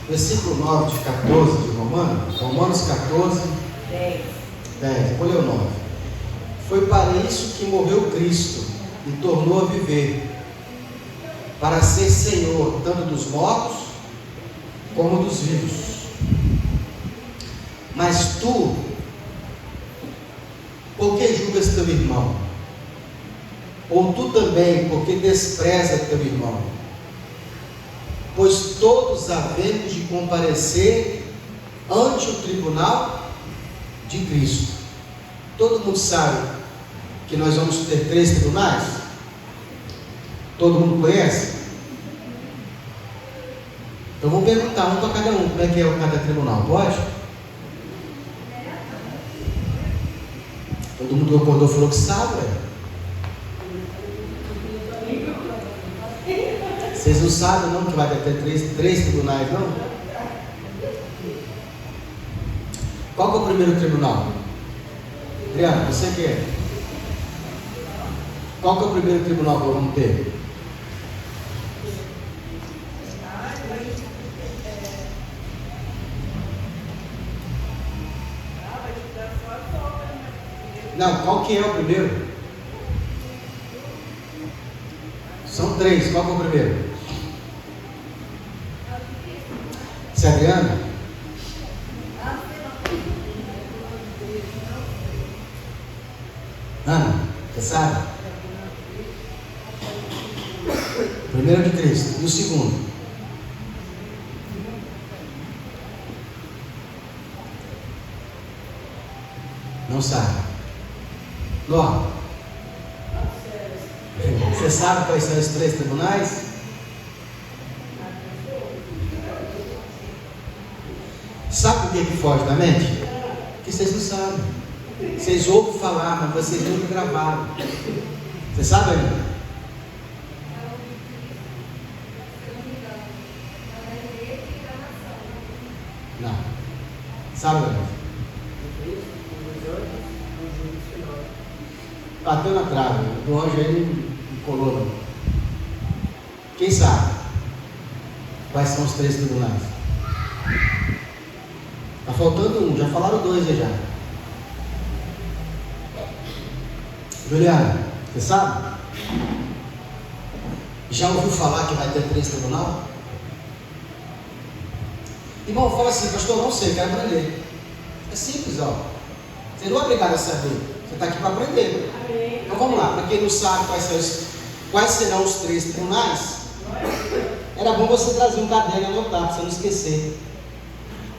versículo 9 de 14 de Romanos 14, 10. Vou ler o 9. Foi para isso que morreu Cristo e tornou a viver, para ser Senhor tanto dos mortos como dos vivos. Mas tu, por que julgas teu irmão? Ou tu também, porque despreza teu irmão? Pois todos havemos de comparecer ante o tribunal de Cristo. Todo mundo sabe que nós vamos ter 3 tribunais? Todo mundo conhece? Eu vou perguntar um para cada um, como é que é cada tribunal, pode? Todo mundo que acordou falou que sabe, velho. Vocês não sabem não que vai ter 3 tribunais, não? Qual que é o primeiro tribunal? Adriano, você que é? Qual que é o primeiro tribunal que vamos ter? Não, qual que é o primeiro? São 3, qual que é o primeiro? Você é Adriana? Ana, você sabe? O primeiro é de Cristo. E o segundo? Não sabe. Ló, você sabe quais são os 3 tribunais? Sabe por que foge da mente? Porque vocês não sabem. Vocês ouvem falar, mas vocês nunca gravaram. Você sabe ainda? Não. Sabe ainda? Bateu na trave. O anjo aí não colou não. Quem sabe? Quais são os 3 tribunais? Está faltando um, já falaram 2 aí já. Juliana, você sabe? Já ouviu falar que vai ter 3 tribunais? Irmão, fala assim, pastor, não sei, quero aprender. É simples, ó. Você não é obrigado a saber. Você está aqui para aprender. Então vamos lá, para quem não sabe quais serão os 3 tribunais, era bom você trazer um caderno e anotar, para você não esquecer.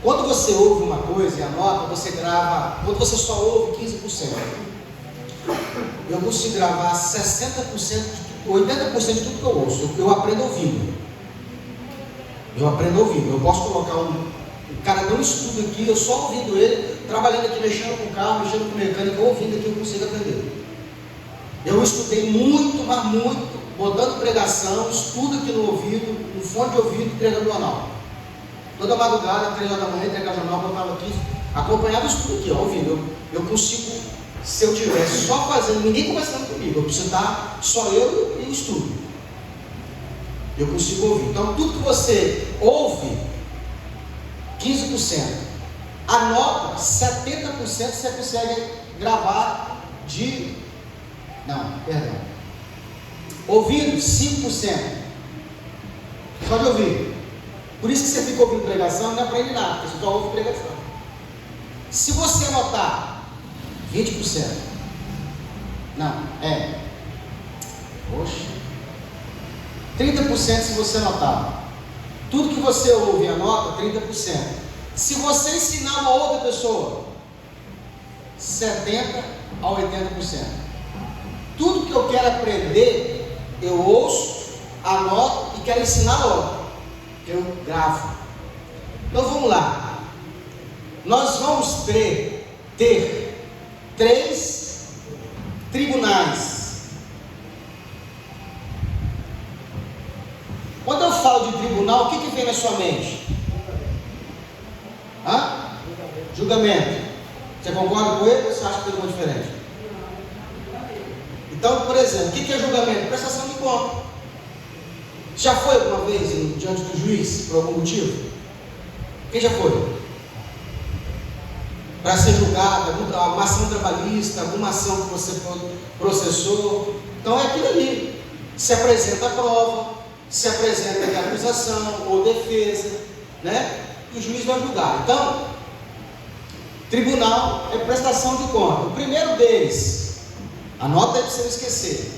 Quando você ouve uma coisa e anota, você grava. Quando você só ouve 15%, eu consigo gravar 60%, 80% de tudo que eu ouço. Eu aprendo ouvindo. Eu posso colocar o cara deu um estudo aqui, eu só ouvindo ele, trabalhando aqui, mexendo com o carro, mexendo com o mecânico, ouvindo aqui, eu consigo aprender. Eu estudei muito, mas muito, botando pregação, estudo aqui no ouvido, no fone de ouvido, pregando o anal. Toda madrugada, 3 horas da manhã, entregar jornal, botava aqui, acompanhava o estudo aqui, ó, ouvindo. Eu consigo, se eu tivesse só fazendo, ninguém conversando comigo, eu preciso estar só eu e o estudo. Eu consigo ouvir. Então, tudo que você ouve, 15%, anota, 70% você consegue gravar de... Não, perdão. Ouvindo, 5%. Só de ouvir. Por isso que você fica ouvindo pregação e não aprende nada, porque você só ouve pregação. Se você anotar 20%, não, Oxe. 30% se você anotar. Tudo que você ouve e anota, 30%. Se você ensinar uma outra pessoa, 70% a 80%. Tudo que eu quero aprender, eu ouço, anoto e quero ensinar logo. Eu gravo. Então vamos lá. Nós vamos ter 3 tribunais. Quando eu falo de tribunal, o que vem na sua mente? Julgamento. Você concorda com ele ou você acha que tem uma diferente? Então, por exemplo, o que é julgamento? Prestação de conta. Já foi alguma vez diante do juiz por algum motivo? Quem já foi? Para ser julgado, alguma ação trabalhista, alguma ação que você processou. Então é aquilo ali. Se apresenta a prova, se apresenta a acusação ou defesa, né? E o juiz vai julgar. Então, tribunal é prestação de conta. O primeiro deles, anota aí para você não esquecer.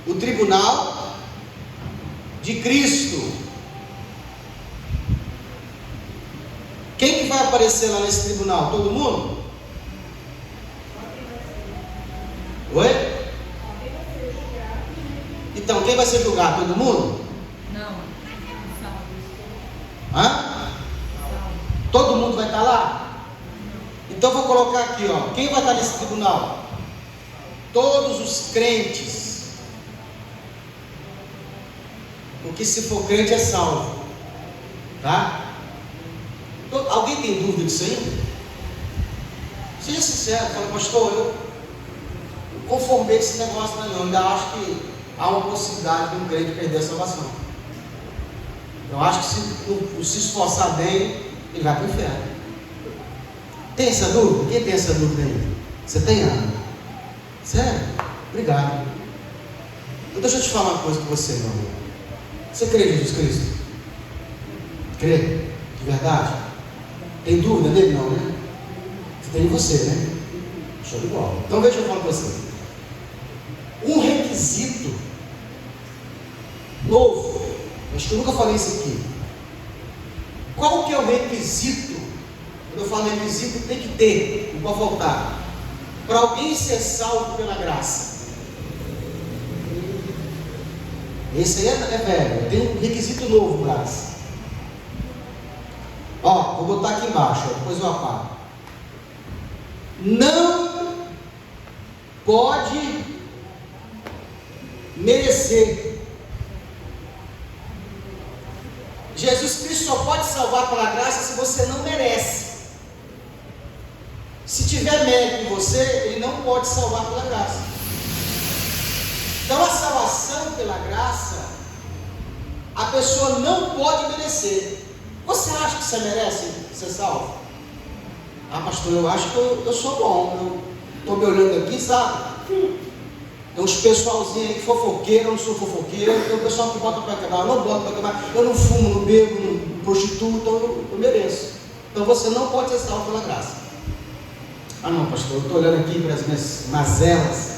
O tribunal de Cristo. Quem que vai aparecer lá nesse tribunal? Todo mundo? Oi? Então, quem vai ser julgado? Todo mundo? Não. Hã? Todo mundo vai estar lá? Então vou colocar aqui, ó. Quem vai estar nesse tribunal? Todos os crentes. Porque se for crente é salvo. Tá? Alguém tem dúvida disso aí? Seja sincero, fala, pastor, eu conformei esse negócio, não, eu ainda acho que há uma possibilidade de um crente perder a salvação. Eu acho que se esforçar bem, ele vai para o inferno. Tem essa dúvida? Quem tem essa dúvida aí? Você tem, Ana? Sério? Obrigado. Então deixa eu te falar uma coisa com você, meu amor. Você crê em Jesus Cristo? Crê? De verdade? Tem dúvida nele? Não, né? Você tem em você, né? Show de bola. Então deixa eu falar com você. Um requisito novo. Acho que eu nunca falei isso aqui. Qual que é o requisito? Quando eu falo requisito, tem que ter, não pode faltar. Para alguém ser salvo pela graça. Esse aí é velho. Tem um requisito novo, graça. Ó, vou botar aqui embaixo, ó, depois eu apago. Não pode merecer. Jesus Cristo só pode salvar pela graça se você não merece. Se tiver mérito em você, ele não pode salvar pela graça. Então a salvação pela graça, a pessoa não pode merecer. Você acha que você merece ser salvo? Ah, pastor, eu acho que eu sou bom. Eu estou me olhando aqui, sabe? Tem uns pessoalzinhos aí que fofoqueiro, eu não sou fofoqueiro. Tem um pessoal que bota para quebrar, eu não boto para quebrar. Eu não fumo, não bebo, não prostituo, então eu mereço. Então você não pode ser salvo pela graça. Ah não, pastor, eu estou olhando aqui para as minhas mazelas,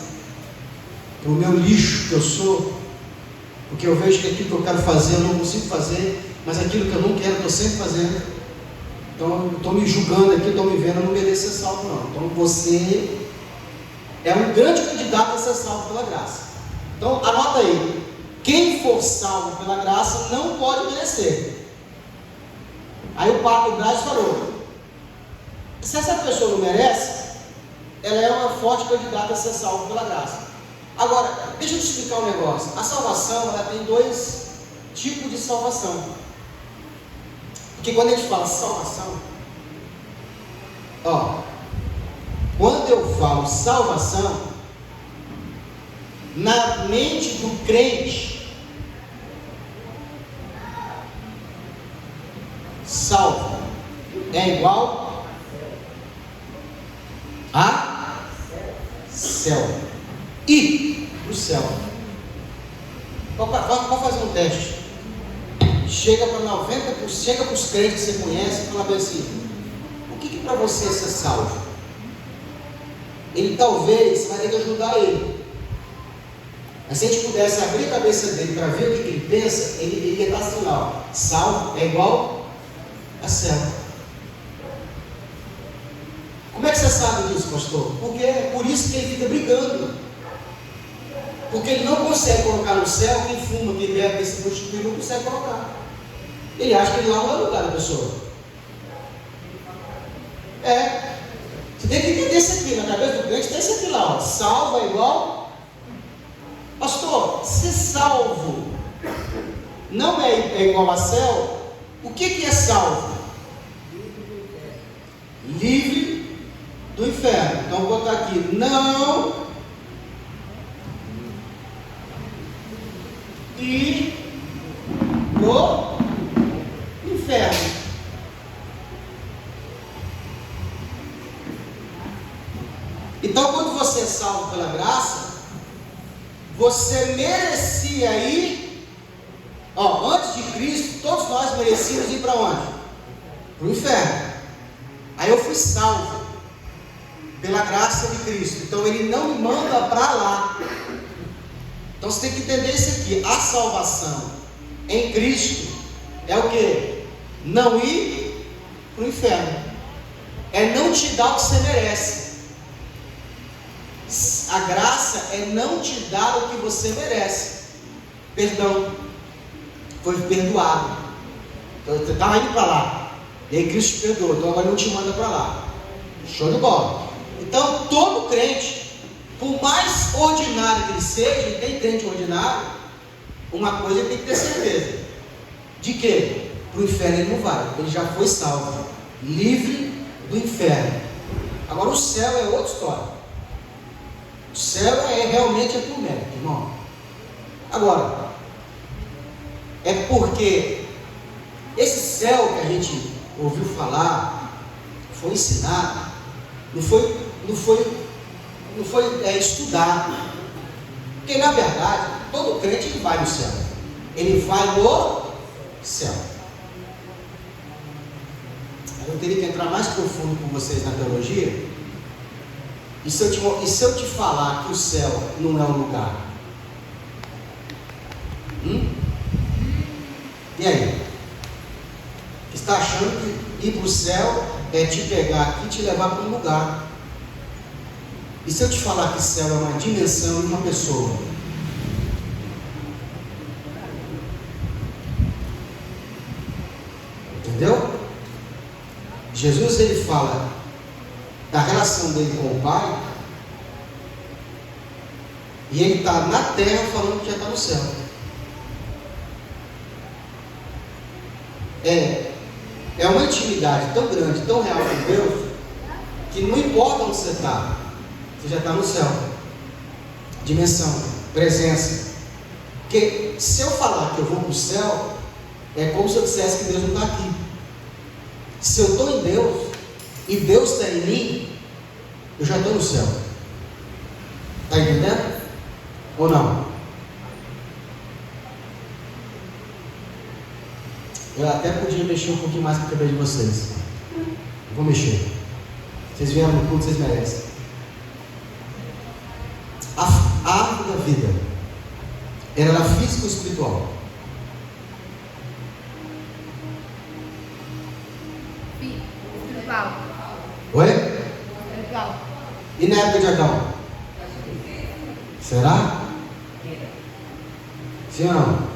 para o meu lixo que eu sou, porque eu vejo que aquilo que eu quero fazer eu não consigo fazer, mas aquilo que eu não quero eu estou sempre fazendo. Então eu estou me julgando aqui, estou me vendo, eu não mereço ser salvo não. Então você é um grande candidato a ser salvo pela graça. Então anota aí, quem for salvo pela graça não pode merecer. Aí o Papa Braz falou, se essa pessoa não merece, ela é uma forte candidata a ser salva pela graça. Agora, deixa eu te explicar um negócio. A salvação, ela tem dois tipos de salvação. Porque quando a gente fala salvação, ó, quando eu falo salvação, na mente do crente, salvo é igual a céu. Ir para o céu. Pode fazer um teste. Chega para 90%, chega para os crentes que você conhece e fala bem assim: o que para você é ser salvo? Ele talvez, você vai ter que ajudar ele. Mas se a gente pudesse abrir a cabeça dele para ver o que ele pensa, ele ia estar assim lá: ó, salvo é igual a céu. Como é que você sabe disso, pastor? Porque é por isso que ele fica brigando. Porque ele não consegue colocar no céu quem fuma, quem bebe, quem se prostitui, não consegue colocar. Ele acha que ele lá não é o lugar da pessoa. Você tem que entender isso aqui, na cabeça do crente tem isso aqui lá, ó. Salvo é igual. Pastor, ser salvo não é igual a céu. O que é salvo? Livre do inferno. Então vou botar aqui, não ir pro inferno. Então, quando você é salvo pela graça, você merecia ir, antes de Cristo, todos nós merecíamos ir para onde? Para o inferno. Aí eu fui salvo pela graça de Cristo, então Ele não me manda para lá. Então você tem que entender isso aqui: a salvação em Cristo é o que? Não ir para o inferno, é não te dar o que você merece. A graça é não te dar o que você merece. Perdão, foi perdoado, então você estava indo para lá, e aí Cristo te perdoou, então agora não te manda para lá. Show de bola. Então todo crente, por mais ordinário que ele seja, e tem crente ordinário, uma coisa ele tem que ter certeza: de que para o inferno ele não vai, ele já foi salvo, livre do inferno. Agora o céu é outra história. O céu realmente por mérito, irmão. Agora, é porque esse céu que a gente ouviu falar, foi ensinado, não foi estudado. Porque na verdade, todo crente ele vai no céu. Ele vai no céu. Eu teria que entrar mais profundo com vocês na teologia. E se eu te falar que o céu não é um lugar? E aí? Está achando que ir para o céu é te pegar aqui e te levar para um lugar? E se eu te falar que o céu é uma dimensão e uma pessoa? Entendeu? Jesus ele fala da relação dele com o Pai, e ele está na terra falando que já está no céu. É uma intimidade tão grande, tão real com Deus, que não importa onde você está, você já está no céu. Dimensão, presença. Porque se eu falar que eu vou para o céu, é como se eu dissesse que Deus não está aqui. Se eu estou em Deus e Deus está em mim, eu já estou no céu. Está entendendo? Ou não? Eu até podia mexer um pouquinho mais com a cabeça de vocês. Eu vou mexer. Vocês vieram no culto, vocês merecem. A árvore da vida, ela era física ou espiritual? Espiritual. Oi? Espiritual. E na época de Adão? Será? Sim ou não?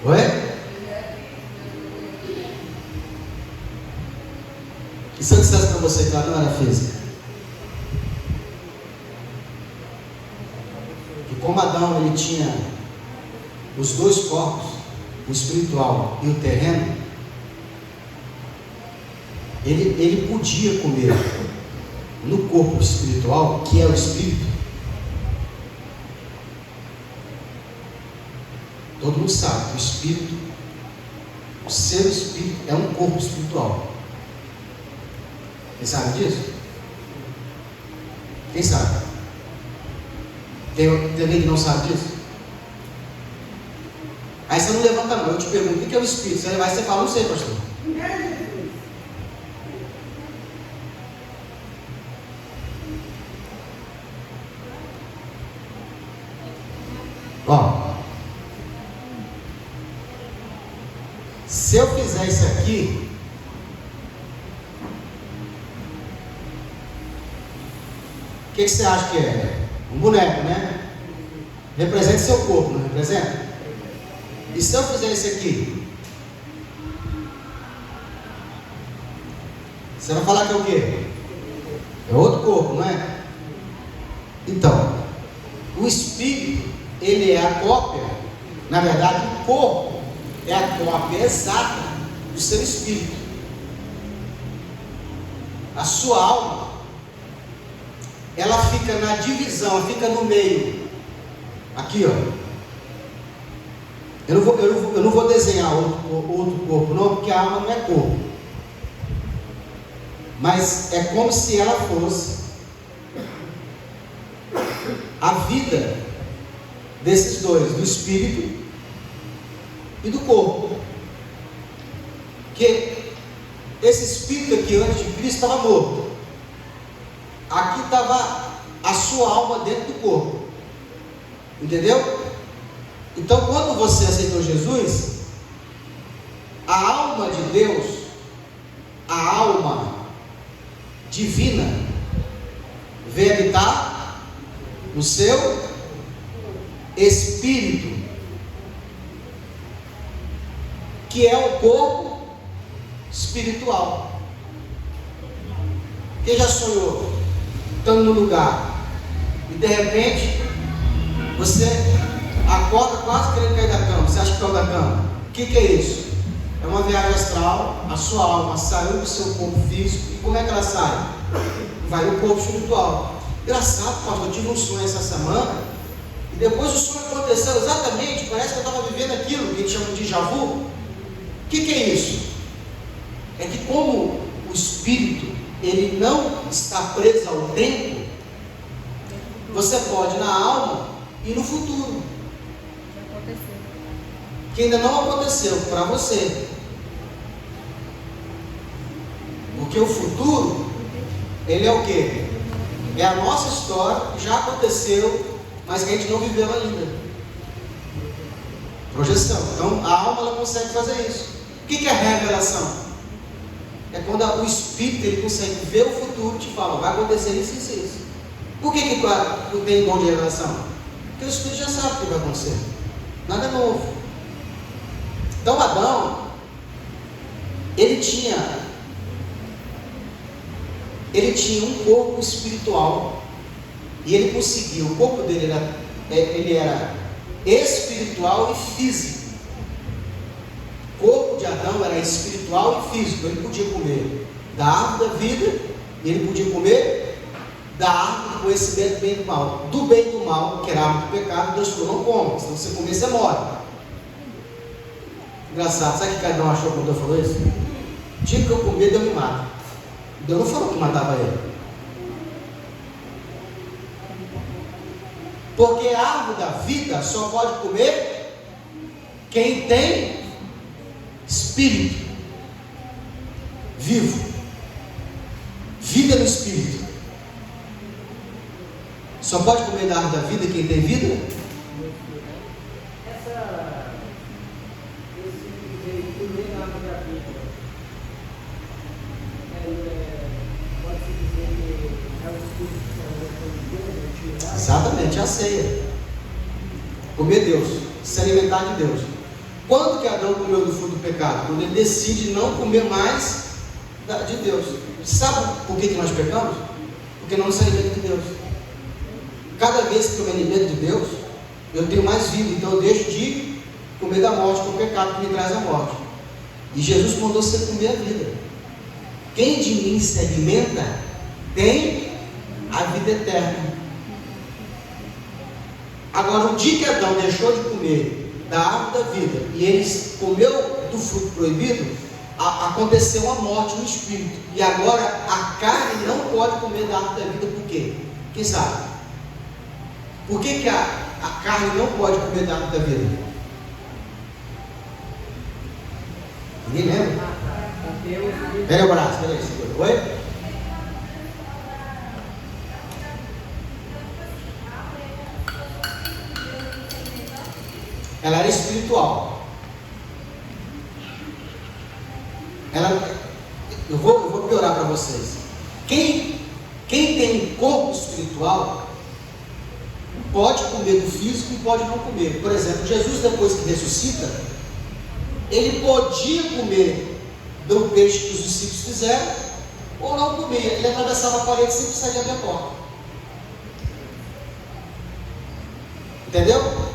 Oi? E se eu dissesse para você que ela não era física? E como Adão ele tinha os dois corpos, o espiritual e o terreno, ele podia comer no corpo espiritual, que é o espírito. Todo mundo sabe que o espírito, o seu espírito é um corpo espiritual. Quem sabe disso? Quem sabe? Tem alguém que não sabe disso? Aí você não levanta a mão, eu te pergunto, o que é o espírito? Você vai, você fala, não sei, pastor. Ó, se eu fizer isso aqui, o que você acha que é? Um boneco, né? Representa seu corpo, não representa? E se eu fizer isso aqui, você vai falar que é o quê? É outro corpo, não é? Então, o espírito, ele é a cópia, na verdade o corpo é a cópia exata do seu espírito. A sua alma, ela fica na divisão, ela fica no meio. Aqui, ó. Eu não vou desenhar outro corpo, não, porque a alma não é corpo. Mas é como se ela fosse a vida desses dois, do espírito e do corpo. Que esse espírito aqui antes de Cristo estava morto. Aqui estava a sua alma dentro do corpo. Entendeu? Então, quando você aceitou Jesus, a alma de Deus, a alma divina, veio habitar no seu espírito, que é o corpo espiritual. Quem já sonhou estando no lugar e de repente você acorda quase querendo cair da cama? Você acha que caiu da cama? O que é isso? É uma viagem astral. A sua alma saiu do seu corpo físico. E como é que ela sai? Vai no corpo espiritual. Engraçado, pastor, eu tive um sonho essa semana e depois o sonho aconteceu exatamente, parece que eu estava vivendo aquilo que a gente chama de déjà vu. O que é isso? É que como o espírito ele não está preso ao tempo, você pode na alma e no futuro, que ainda não aconteceu para você, porque o futuro ele é o que? É a nossa história que já aconteceu, mas que a gente não viveu ainda. Projeção. Então a alma ela consegue fazer isso. O que é revelação? É quando o espírito ele consegue ver o futuro e te fala, vai acontecer isso e isso. Por que tu tem dom de revelação? Porque o espírito já sabe o que vai acontecer. Nada é novo. Então Adão, ele tinha um corpo espiritual e ele conseguiu, o corpo dele era espiritual e físico. O corpo de Adão era espiritual e físico. Ele podia comer da árvore da vida e ele podia comer da árvore do conhecimento do bem e do mal. Do bem e do mal, que era a árvore do pecado, Deus falou, não come, se você comer você morre. Engraçado, sabe o que Adão achou quando Deus falou isso? O dia que eu comer, Deus me mata. Deus não falou que matava ele. Porque a árvore da vida só pode comer quem tem espírito vivo, vida no espírito. Só pode comer da árvore da vida quem tem vida. Exatamente, a ceia. Comer Deus, se alimentar de Deus. Quando que Adão comeu do fruto do pecado? Quando ele decide não comer mais de Deus. Sabe por que nós pecamos? Porque não se alimenta de Deus. Cada vez que eu me alimento de Deus, eu tenho mais vida. Então eu deixo de comer da morte, com o pecado que me traz a morte. E Jesus mandou você comer a vida. Quem de mim se alimenta tem a vida eterna. Agora, o dia que Adão deixou de comer da árvore da vida e ele comeu do fruto proibido, aconteceu a morte no espírito. E agora a carne não pode comer da árvore da vida. Por quê? Quem sabe? Por que a carne não pode comer da árvore da vida? Ninguém lembra? Pega o braço, peraí, segura. Oi? Ela era espiritual. Eu vou piorar para vocês. Quem tem um corpo espiritual pode comer do físico e pode não comer. Por exemplo, Jesus, depois que ressuscita, ele podia comer do peixe que os discípulos fizeram ou não comia. Ele atravessava a parede sem precisar de abrir a porta. Entendeu?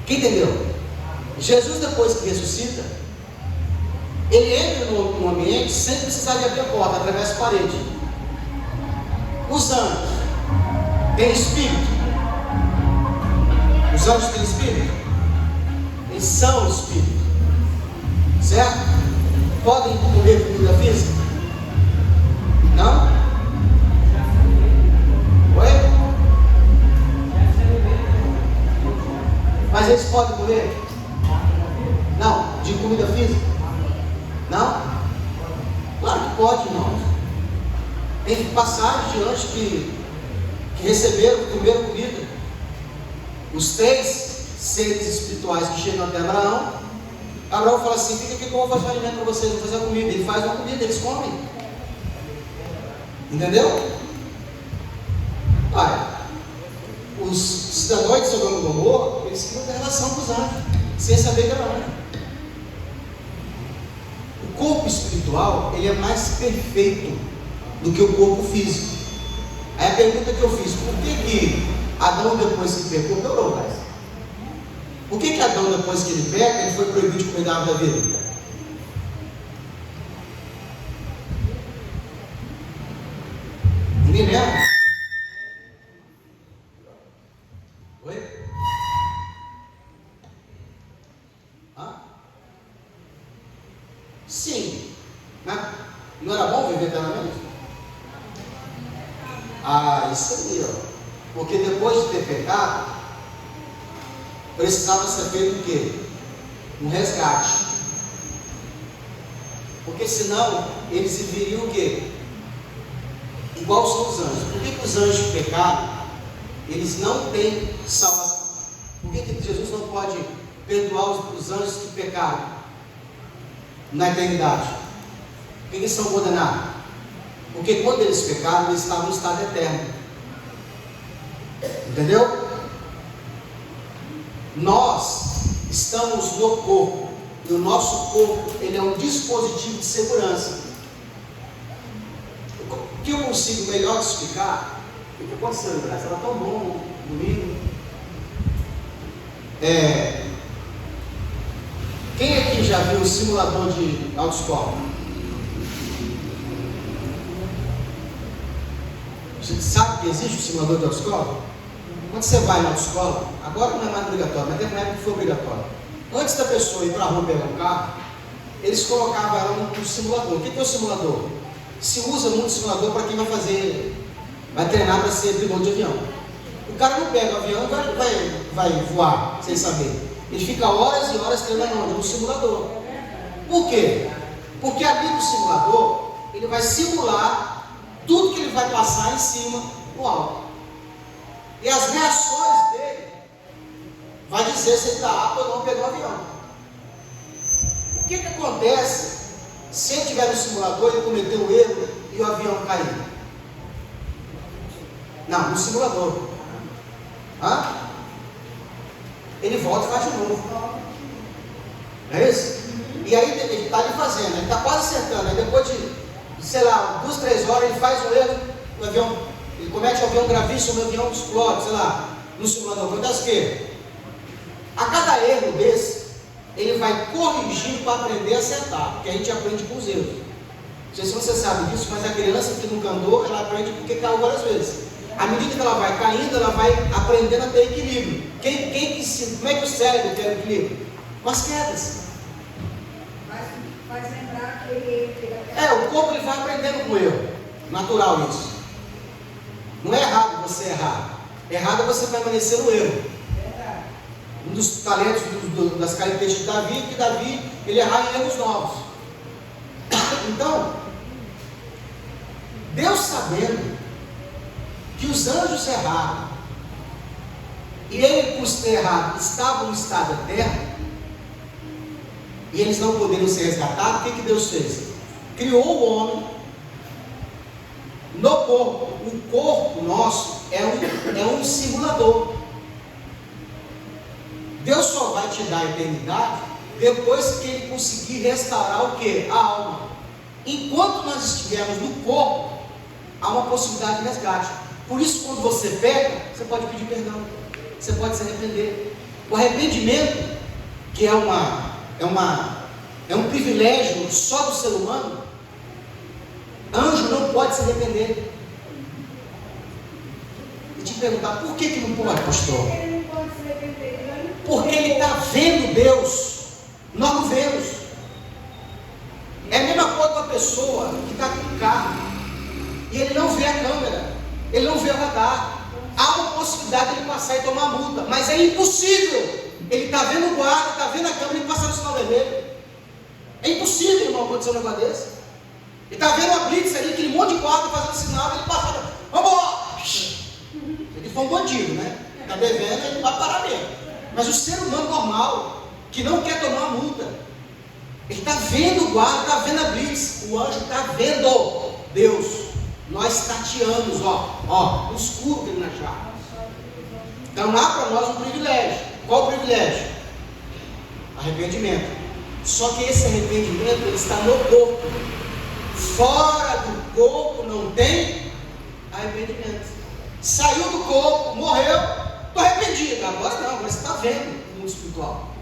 Quem entendeu? Jesus, depois que ressuscita, ele entra no ambiente sem precisar de abrir a porta, atravessa a parede. Os anjos têm espírito? Os anjos têm espírito? Eles são espírito, certo? podem comer comida física? Não? Oi? Mas eles podem comer? Não? De comida física? Não? Claro que pode, irmãos. Tem passagens de anjos que receberam, comeram comida. Os 3 seres espirituais que chegam até Abraão, Abraão fala assim: fica aqui que eu vou fazer um alimento para vocês, vou fazer uma comida. Ele faz uma comida, eles comem. Entendeu? Olha, os cidadãos de Sodoma e Gomorra, eles tinham uma relação com os anjos, sem saber que era anjo. O corpo espiritual, ele é mais perfeito do que o corpo físico. Aí a pergunta que eu fiz: por que Adão, depois que pecou, piorou, mas por que Adão, depois que ele peca, ele foi proibido de comer da árvore da vida? Ninguém lembra? Oi? Hã? Sim. Mas não era bom viver eternamente? Isso aí, ó. Porque depois de ter pecado, precisava ser feito o quê? Um resgate. Porque senão eles viriam o quê? Igual são os anjos. Por que os anjos pecaram? Eles não têm salvação. Por que Jesus não pode perdoar os anjos que pecaram na eternidade? Por que eles são condenados? Porque quando eles pecaram, eles estavam no estado eterno. Entendeu? Nós estamos no corpo, e o nosso corpo, ele é um dispositivo de segurança. O que eu consigo melhor explicar? O que aconteceu, Graça? Era tão bom domingo. Quem aqui já viu o simulador de autoescola? Você sabe que existe o simulador de autoescola? Quando você vai na autoescola, agora não é mais obrigatório, mas teve uma época que foi obrigatório. Antes da pessoa ir para a rua pegar um carro, eles colocavam ela no simulador. O que é o simulador? Se usa muito simulador para quem vai treinar para ser piloto de avião. O cara não pega o avião e vai voar sem saber. Ele fica horas e horas treinando no simulador. Por quê? Porque ali no simulador, ele vai simular tudo que ele vai passar em cima no alto. E as reações dele vai dizer se ele está apto ou não a pegar o avião. O que acontece se ele estiver no simulador e cometer um erro e o avião cair? Não, no simulador. Ele volta e faz de novo. É isso? E aí ele está ali fazendo, ele está quase acertando. Aí depois de, sei lá, 2, 3 horas, ele faz um erro, o avião, ele comete um avião gravíssimo, o avião explode, sei lá, no simulador. Acontece o quê? A cada erro desse, ele vai corrigindo para aprender a acertar, porque a gente aprende com os erros. Não sei se você sabe disso, mas a criança que nunca andou, ela aprende porque caiu várias vezes. À medida que ela vai caindo, ela vai aprendendo a ter equilíbrio. Quem que ensina? Como é que o cérebro tem equilíbrio? Com as quedas. Faz lembrar que ele... O corpo ele vai aprendendo com o erro. Natural isso. Não é errado você errar. Errado é você permanecer no erro. Um dos talentos, das características de Davi, é que Davi, ele errar em erros novos. Então, Deus sabendo que os anjos erraram, e ele, por ter errado, estava no estado eterno, e eles não poderiam ser resgatados, o que Deus fez? Criou o homem no corpo. O corpo nosso é um simulador. Deus só vai te dar a eternidade depois que ele conseguir restaurar o que? A alma. Enquanto nós estivermos no corpo, há uma possibilidade de resgate. Por isso, quando você peca, você pode pedir perdão, você pode se arrepender. O arrependimento, que é um privilégio só do ser humano, anjo não pode se arrepender. E te perguntar, por que não pode, pastor? Porque ele está vendo Deus, nós não vemos. É é impossível. Ele está vendo o guarda, está vendo a câmera e passar no sinal vermelho. É impossível, irmão, acontecer um negócio desse. Ele está vendo uma blitz ali, aquele monte de guarda fazendo sinal, ele passa, vamos embora. Ele foi um bandido, né? Está devendo, ele vai parar mesmo. Mas o ser humano normal, que não quer tomar multa, ele está vendo o guarda, está vendo a blitz, o anjo está vendo Deus. Nós tateamos, no escuro que ele não achava. Então há para nós um privilégio. Qual o privilégio? Arrependimento. Só que esse arrependimento ele está no corpo. Fora do corpo não tem arrependimento. Saiu do corpo, morreu, estou arrependido. Agora não, agora você está vendo o mundo espiritual.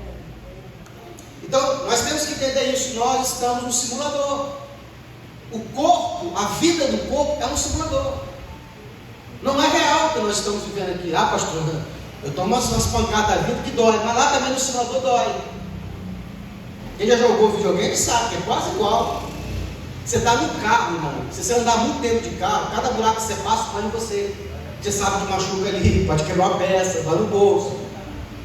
Então nós temos que entender isso. Nós estamos no simulador. O corpo, a vida do corpo é um simulador. Não é real o que nós estamos vivendo aqui. Ah, pastor, eu tomo umas pancadas da vida que dói, mas lá também no simulador dói. Quem já jogou videogame sabe que é quase igual. Você está no carro, irmão. Se você andar muito tempo de carro, cada buraco que você passa, põe em você. Você sabe que machuca ali, pode quebrar uma peça, vai no bolso.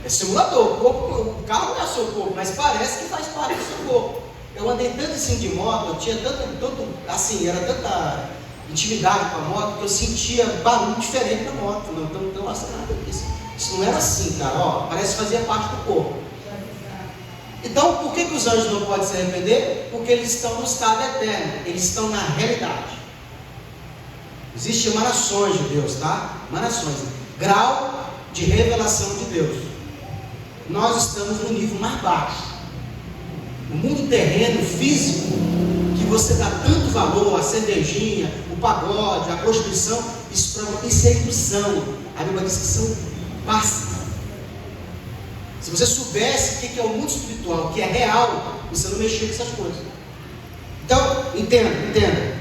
É simulador. O carro não é seu corpo, mas parece que faz parte do seu corpo. Eu andei tanto assim de moto, eu tinha era tanta intimidade com a moto, que eu sentia barulho diferente na moto. Não nossa, nada disso. Isso não era assim, cara. Parece que fazia parte do corpo. Então, por que os anjos não podem se arrepender? Porque eles estão no estado eterno, eles estão na realidade. Existem emanações de Deus, tá? Emanações, grau de revelação de Deus. Nós estamos no nível mais baixo. O mundo terreno, físico, que você dá tanto valor, a cervejinha, o pagode, a prostituição, isso é ilusão. A Bíblia diz que são pastas. Se você soubesse o que é o mundo espiritual, que é real, você não mexia com essas coisas. Então, entenda.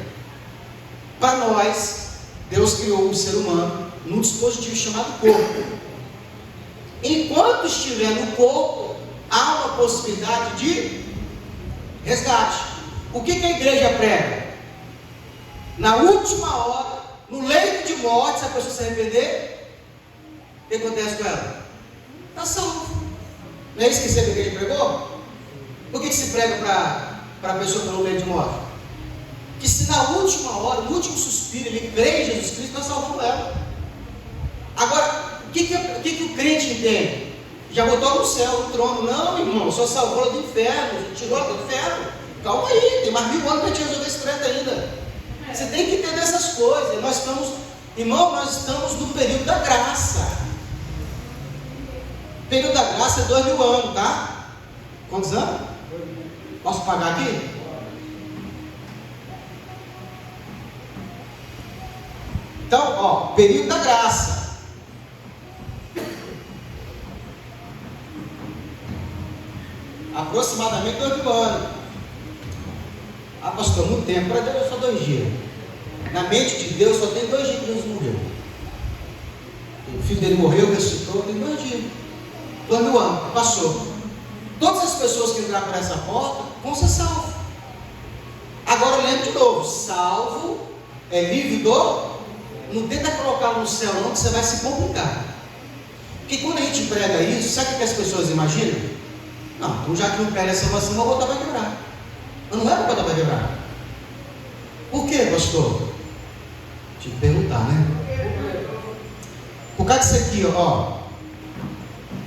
Para nós, Deus criou o ser humano num dispositivo chamado corpo. Enquanto estiver no corpo, há uma possibilidade de resgate. O que a igreja prega? Na última hora, no leito de morte, se a pessoa se arrepender, o que acontece com ela? Está salvo. Não é isso que a igreja pregou? Por que se prega para a pessoa que está no leito de morte? Que se na última hora, no último suspiro, ele crê em Jesus Cristo, nós salvamos ela. Agora, o que o crente entende? Já botou no céu, no trono. Não, irmão, só salvou ela do inferno, tirou ela do inferno. Calma aí, tem mais 1000 anos para a gente resolver esse treta ainda. Você tem que entender essas coisas. Nós estamos no período da graça. O período da graça é 2000 anos, tá? Quantos anos? Posso pagar aqui? Então, período da graça. Aproximadamente 2000 anos. Ah, pastor, muito tempo. Para Deus é só 2 dias. Na mente de Deus só tem 2 dias que Jesus morreu. O filho dele morreu, ressuscitou, tem 2 dias. 2000 anos, passou. Todas as pessoas que entraram por essa porta vão ser salvos. Agora lembre de novo: salvo é livre do. Não tenta colocar no céu, não, que você vai se complicar. Porque quando a gente prega isso, sabe o que as pessoas imaginam? Não, então já que não pega a salvação, vou botar para quebrar. Mas não é para botar para quebrar. Por quê, pastor? Deixa eu te perguntar, né? Por causa disso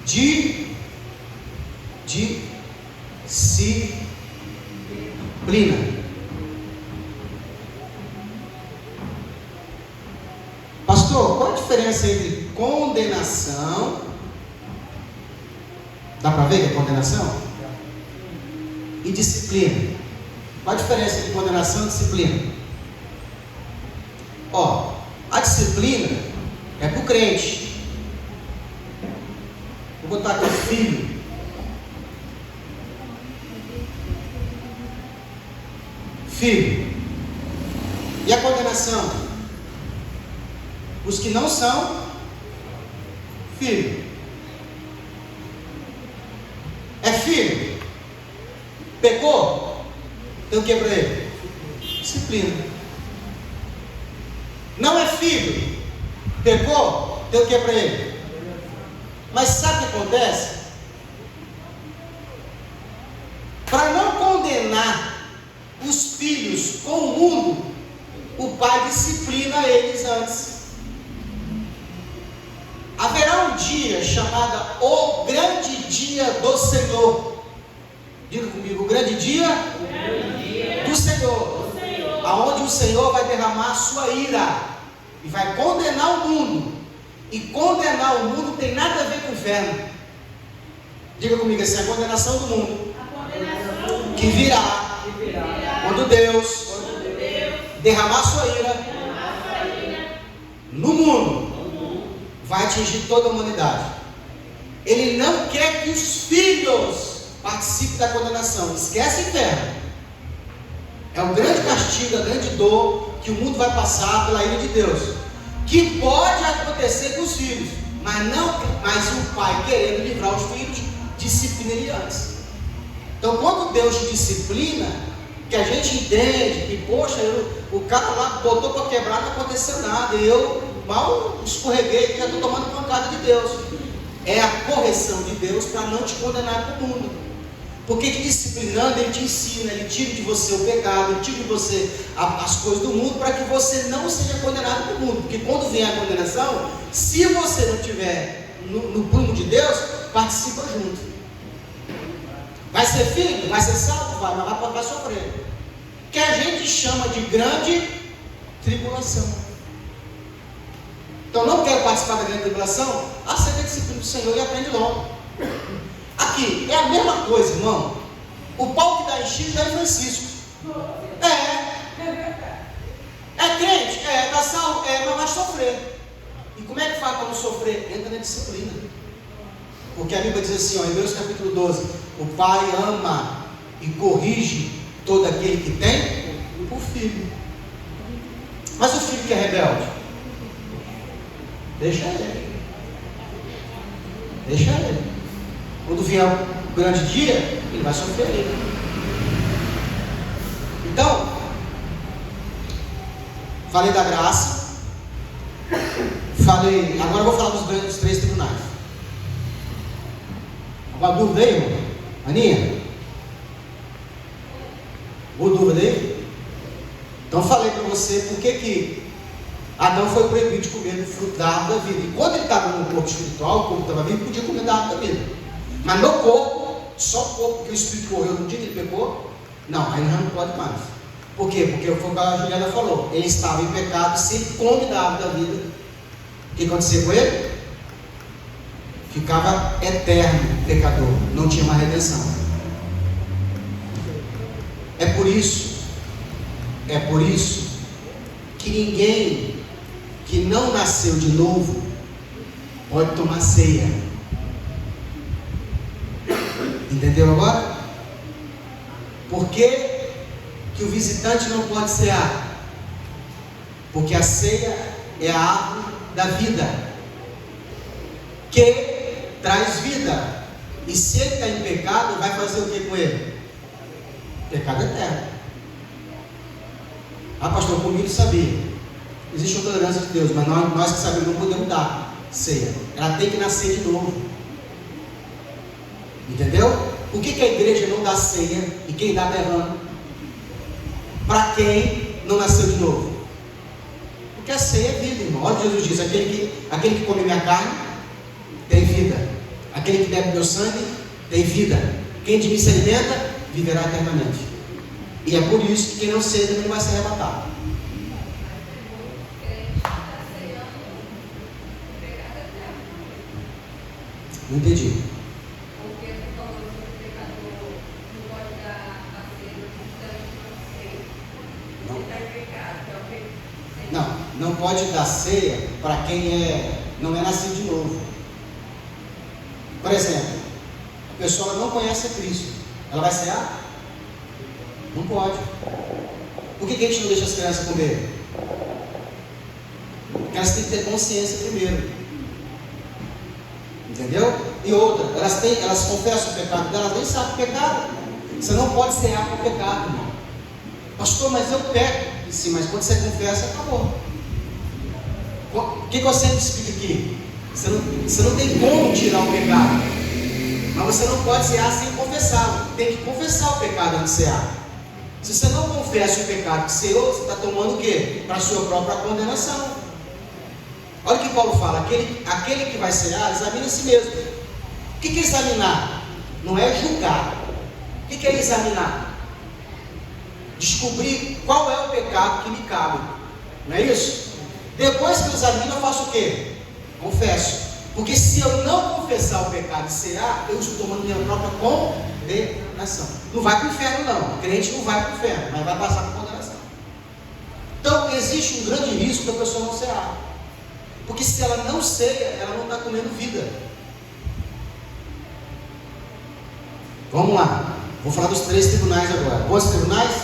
aqui, disciplina. Pastor, qual a diferença entre condenação? Dá para ver que é condenação? E disciplina. Qual a diferença entre condenação e disciplina? A disciplina é para o crente. Vou botar aqui o filho. Filho. E a condenação? Os que não são filho. É filho. Pecou? Tem o que para ele? Disciplina. Não é filho. Pecou? Tem o que para ele? Mas sabe o que acontece? Para não condenar os filhos com o mundo, o pai disciplina eles antes. Haverá um dia chamado o grande dia do Senhor. Diga comigo, o grande dia do Senhor. Aonde o Senhor vai derramar a sua ira e vai condenar o mundo. E condenar o mundo tem nada a ver com o inferno. Diga comigo assim, a condenação do mundo que virá quando Deus derramar a sua ira no mundo, vai atingir toda a humanidade. Ele não quer que os filhos participem da condenação. Esquece o inferno. É o grande castigo, a grande dor que o mundo vai passar pela ira de Deus, que pode acontecer com os filhos, mas o pai, querendo livrar os filhos, disciplina ele antes. Então, quando Deus te disciplina, que a gente entende que, poxa, o cara lá botou para quebrar, não aconteceu nada, e eu mal escorreguei, já estou tomando pancada de Deus. É a correção de Deus para não te condenar para o mundo. Porque te disciplinando, Ele te ensina, Ele tira de você o pecado, Ele tira de você as coisas do mundo, para que você não seja condenado para o mundo. Porque quando vem a condenação, se você não estiver no prumo de Deus, participa junto. Vai ser filho? Vai ser salvo? Vai, mas vai sofrer. Que a gente chama de grande tribulação. Então, não quero participar da grande tribulação? Aceita a disciplina do Senhor e aprende logo. Aqui, é a mesma coisa, irmão. O pau que dá em Chico dá em Francisco. É crente? Está salvo? Mas vai sofrer. E como é que faz para não sofrer? Entra na disciplina. Porque a Bíblia diz assim, em Hebreus capítulo 12: o pai ama e corrige todo aquele que tem o filho. Mas o filho que é rebelde, deixa ele. Deixa ele. Quando vier o grande dia, ele vai sofrer ele. Então, falei da graça, agora eu vou falar dos 3 tribunais. Alguma dúvida aí, irmão? Aninha? Boa dúvida aí? Então falei para você por que Adão foi proibido de comer do fruto da árvore da vida. E quando ele estava no corpo espiritual, o corpo estava vivo, podia comer da árvore da vida. Mas no corpo, só o corpo, porque o espírito morreu no dia que ele pecou, não, aí não pode mais. Por quê? Porque foi o que a Juliana falou. Ele estava em pecado, se ele come da árvore da vida, o que acontecia com ele? Ficava eterno pecador, não tinha mais redenção. É por isso que ninguém que não nasceu de novo pode tomar ceia. Entendeu agora? Por que o visitante não pode cear? Porque a ceia é a árvore da vida, que traz vida. E se ele está em pecado, vai fazer o que com ele? Pecado eterno. Ah, pastor, comigo sabia. Existe uma tolerância de Deus, mas nós que sabemos não podemos dar ceia. Ela tem que nascer de novo. Entendeu? Por que a igreja não dá ceia e quem dá derrama? Para quem não nasceu de novo? Porque a ceia é vida, irmão. Olha, Jesus diz: aquele que come minha carne tem vida. Aquele que bebe meu sangue tem vida. Quem de mim se alimenta viverá eternamente. E é por isso que quem não ceia também não vai ser arrebatado. Não entendi. Não pode dar ceia para quem não é nascido de novo. Por exemplo, a pessoa não conhece a Cristo, ela vai cear? Não pode. Por que a gente não deixa as crianças comer? Porque elas têm que ter consciência primeiro. Entendeu? E outra, elas confessam o pecado delas, nem sabem o pecado. Você não pode cear com o pecado, irmão. Pastor, mas eu peco. Sim, mas quando você confessa, acabou. O que eu sempre explico aqui? Você não tem como tirar o pecado. Mas você não pode cear sem confessá-lo. Tem que confessar o pecado antes de cear. Se você não confessa o pecado que ceou, você está tomando o quê? Para a sua própria condenação. Olha o que Paulo fala. Aquele que vai cear, examina a si mesmo. O que é examinar? Não é julgar. O que é examinar? Descobrir qual é o pecado que me cabe. Não é isso? Depois que eu examino, eu faço o quê? Confesso. Porque se eu não confessar o pecado e cear, eu estou tomando minha própria condenação. Não vai para o inferno não. O crente não vai para o inferno, mas vai passar por condenação. Então existe um grande risco da pessoa não cear. Porque se ela não ceia, ela não está comendo vida. Vamos lá. Vou falar dos 3 tribunais agora. Quantos tribunais?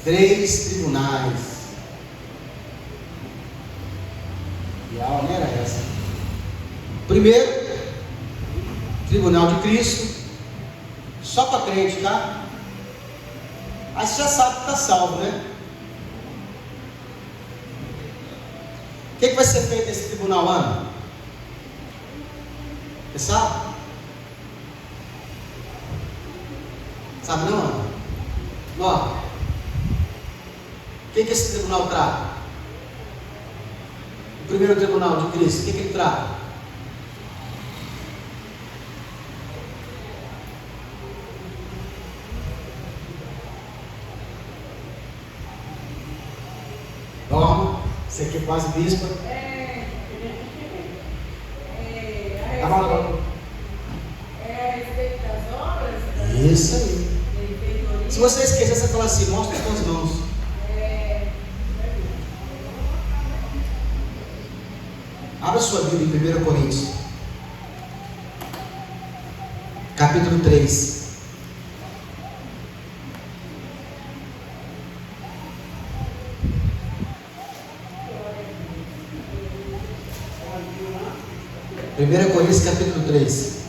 3 tribunais. E a aula era essa. Primeiro, tribunal de Cristo. Só para crente, tá? Aí você já sabe que está salvo, né? O que vai ser feito nesse tribunal, Ana? Você sabe? Sabe não, Ana? Ó, o que esse tribunal trata? O primeiro tribunal de Cristo, o que ele trata? Toma, você aqui é quase bispa. A respeito das obras. Isso aí. Se você esquecer, você fala assim: mostra as tuas mãos. Abra sua Bíblia em 1 Coríntios, capítulo 3. Primeira Coríntios, capítulo 3.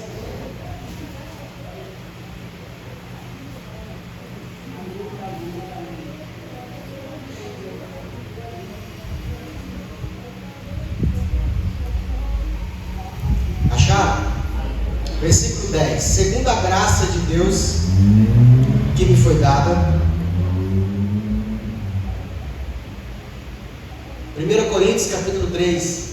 Acharam? Versículo 10. Segundo a graça de Deus que me foi dada. 1 Coríntios, capítulo 3.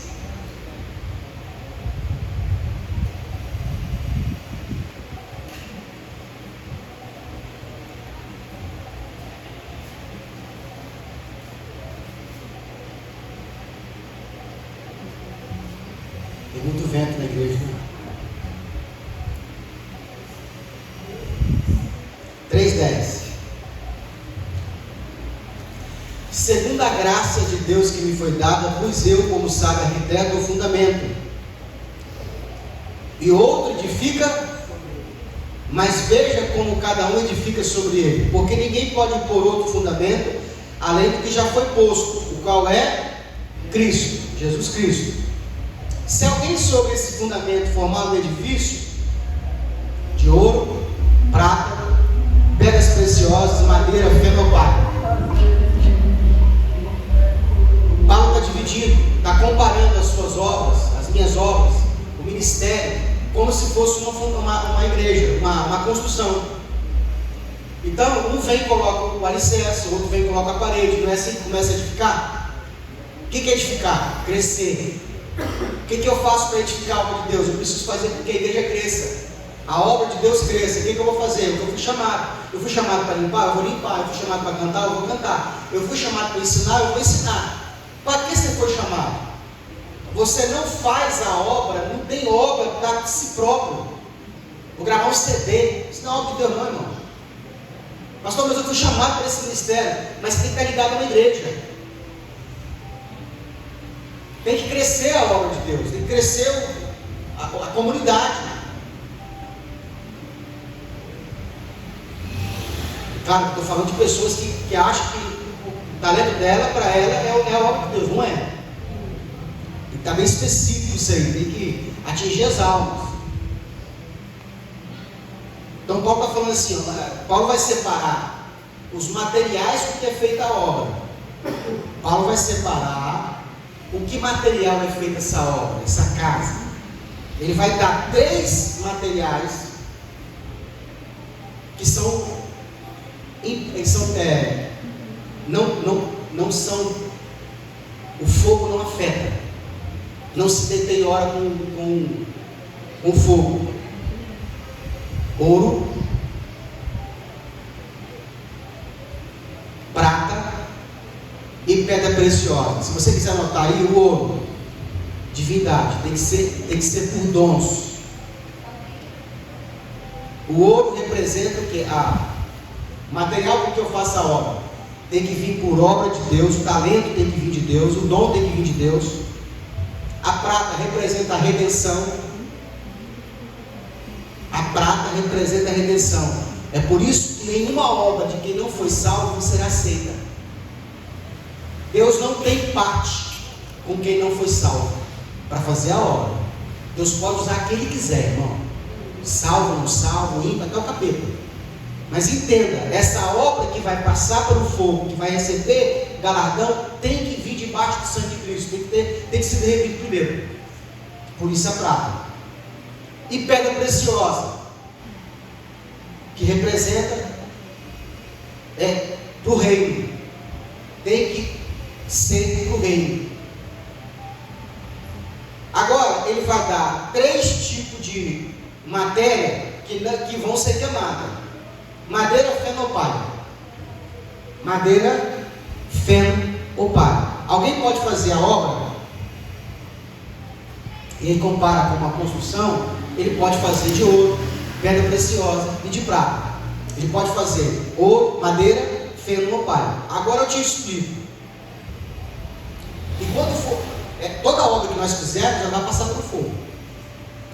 Tem muito vento na igreja, né? 3:10. Segundo a graça de Deus que me foi dada, pus eu como sábio arquiteto o fundamento, e outro edifica, mas veja como cada um edifica sobre ele, porque ninguém pode pôr outro fundamento além do que já foi posto, o qual é Cristo, Jesus Cristo. Se alguém sobre esse fundamento formar um edifício de ouro, prata, pedras preciosas, madeira, feno ou palha. Paulo está dividindo, está comparando as suas obras, as minhas obras, o ministério, como se fosse uma igreja, uma construção. Então, um vem e coloca o alicerce, o outro vem e coloca a parede. Não é assim que começa a edificar? O que é edificar? Crescer. O que eu faço para edificar a obra de Deus? Eu preciso fazer com que a igreja cresça, a obra de Deus cresça. O que eu vou fazer? Eu fui chamado. Eu fui chamado para limpar, eu vou limpar. Eu fui chamado para cantar, eu vou cantar. Eu fui chamado para ensinar, eu vou ensinar. Para que você foi chamado? Você não faz a obra, não tem obra para si próprio. Vou gravar um CD, isso não é obra de Deus não, irmão. Pastor, mas eu fui chamado para esse ministério. Mas você tem que estar ligado na igreja. Tem que crescer a obra de Deus, tem que crescer a comunidade. Claro, estou falando de pessoas que acham que o talento dela, para ela, é a obra de Deus. Não é. Tem que estar bem específico isso aí, tem que atingir as almas. Então Paulo está falando assim, Paulo vai separar os materiais com que é feita a obra. Paulo vai separar o que material é feita essa obra, essa casa? Ele vai dar 3 materiais que não são, o fogo não afeta, não se deteriora com fogo. Ouro, prata e pedra preciosa. Se você quiser anotar aí, o ouro, divindade, tem que ser por dons. O ouro representa o que? Material com que eu faço a obra tem que vir por obra de Deus, o talento tem que vir de Deus, o dom tem que vir de Deus. A prata representa a redenção. A prata representa a redenção. É por isso que nenhuma obra de quem não foi salvo será aceita. Deus não tem parte com quem não foi salvo para fazer a obra. Deus pode usar quem Ele quiser, irmão. Salvo, não salvo, ímpar, até o capeta. Mas entenda, essa obra que vai passar pelo fogo, que vai receber galardão, tem que vir debaixo do sangue de Cristo, tem que ser derretido primeiro. Por isso a prata. E pedra preciosa, que representa do reino, tem que ser do reino. Agora ele vai dar 3 tipos de matéria que vão ser queimadas. Madeira, feno ou palha? Madeira, feno ou palha. Alguém pode fazer a obra e ele compara com uma construção. Ele pode fazer de ouro, pedra preciosa e de prata. Ele pode fazer ouro, madeira, feno ou palha. Agora eu te explico. E quando for, toda obra que nós fizermos já vai passar pelo fogo.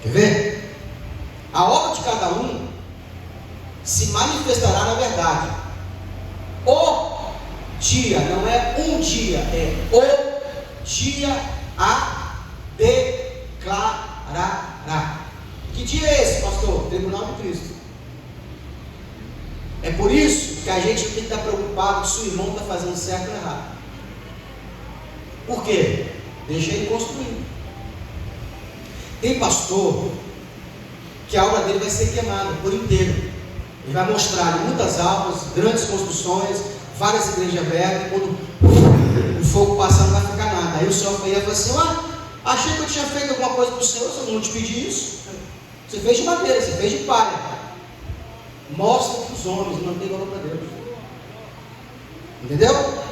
Quer ver? A obra de cada um se manifestará na verdade. O dia, não é um dia, é o dia a declarará. Que dia é esse, pastor? Tribunal de Cristo. É por isso que a gente tem que estar preocupado se o irmão está fazendo certo ou errado. Por quê? Deixa ele construir. Tem pastor que a obra dele vai ser queimada por inteiro. Ele vai mostrar muitas almas, grandes construções, várias igrejas abertas. Quando o fogo passar, não vai ficar nada. Aí o Senhor vai falar assim: achei que eu tinha feito alguma coisa para o Senhor, eu não te pedi isso. Você fez de madeira, você fez de palha. Mostra para os homens, não tem valor para Deus. Entendeu?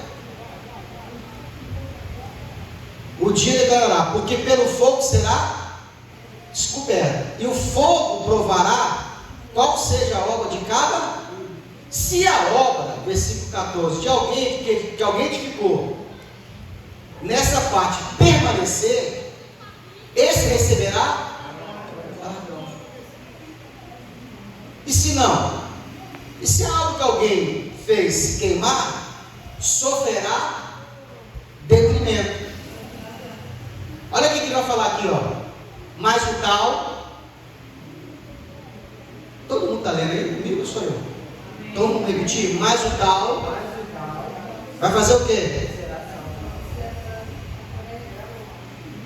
O dia declarará, porque pelo fogo será descoberto, e o fogo provará qual seja a obra de cada. Se a obra, versículo 14, de alguém que alguém edificou, nessa parte permanecer, esse receberá galardão. E se não? E se a obra que alguém fez se queimar, sofrerá detrimento. Olha o que ele vai falar aqui, mas o tal, todo mundo está lendo aí comigo ou sou eu? Então vamos repetir, mas o tal vai fazer o quê?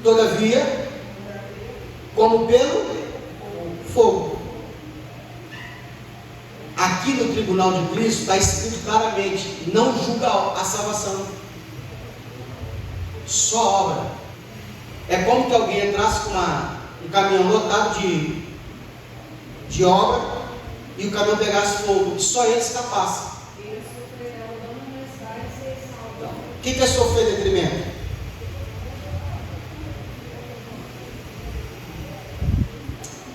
Todavia, como pelo fogo. Aqui no tribunal de Cristo está escrito claramente: não julga a salvação, só obra. É como que alguém entrasse com um caminhão lotado de obra e o caminhão pegasse fogo e só ele escapasse. O que é sofrer detrimento?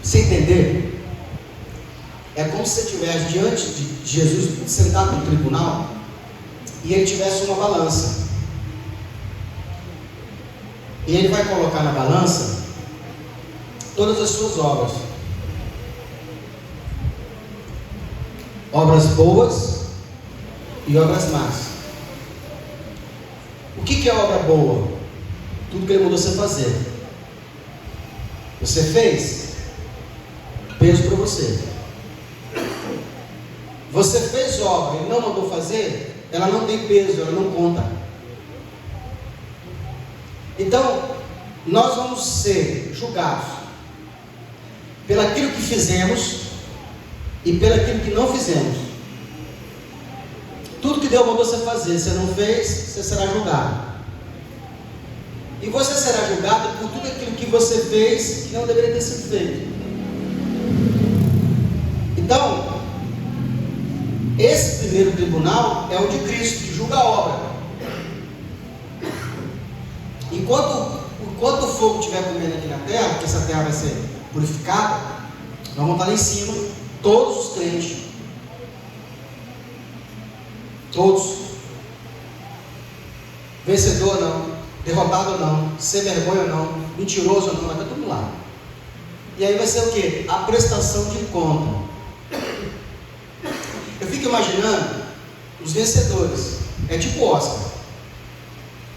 Você entender? É como se você estivesse diante de Jesus, sentado no tribunal, e ele tivesse uma balança. E ele vai colocar na balança todas as suas obras. Obras boas e obras más. O que é obra boa? Tudo que ele mandou você fazer. Você fez? Peso para você. Você fez obra e não mandou fazer? Ela não tem peso, ela não conta. Então, nós vamos ser julgados pelaquilo que fizemos e pelaquilo que não fizemos. Tudo que Deus mandou você fazer, você não fez, você será julgado. E você será julgado por tudo aquilo que você fez que não deveria ter sido feito. Então, esse primeiro tribunal é o de Cristo, que julga a obra. Enquanto o fogo estiver comendo aqui na terra, porque essa terra vai ser purificada, nós vamos estar lá em cima, todos os crentes. Todos. Vencedor não, derrotado não, sem vergonha não, mentiroso não, vai estar tudo lá. E aí vai ser o quê? A prestação de conta. Eu fico imaginando os vencedores. É tipo Oscar.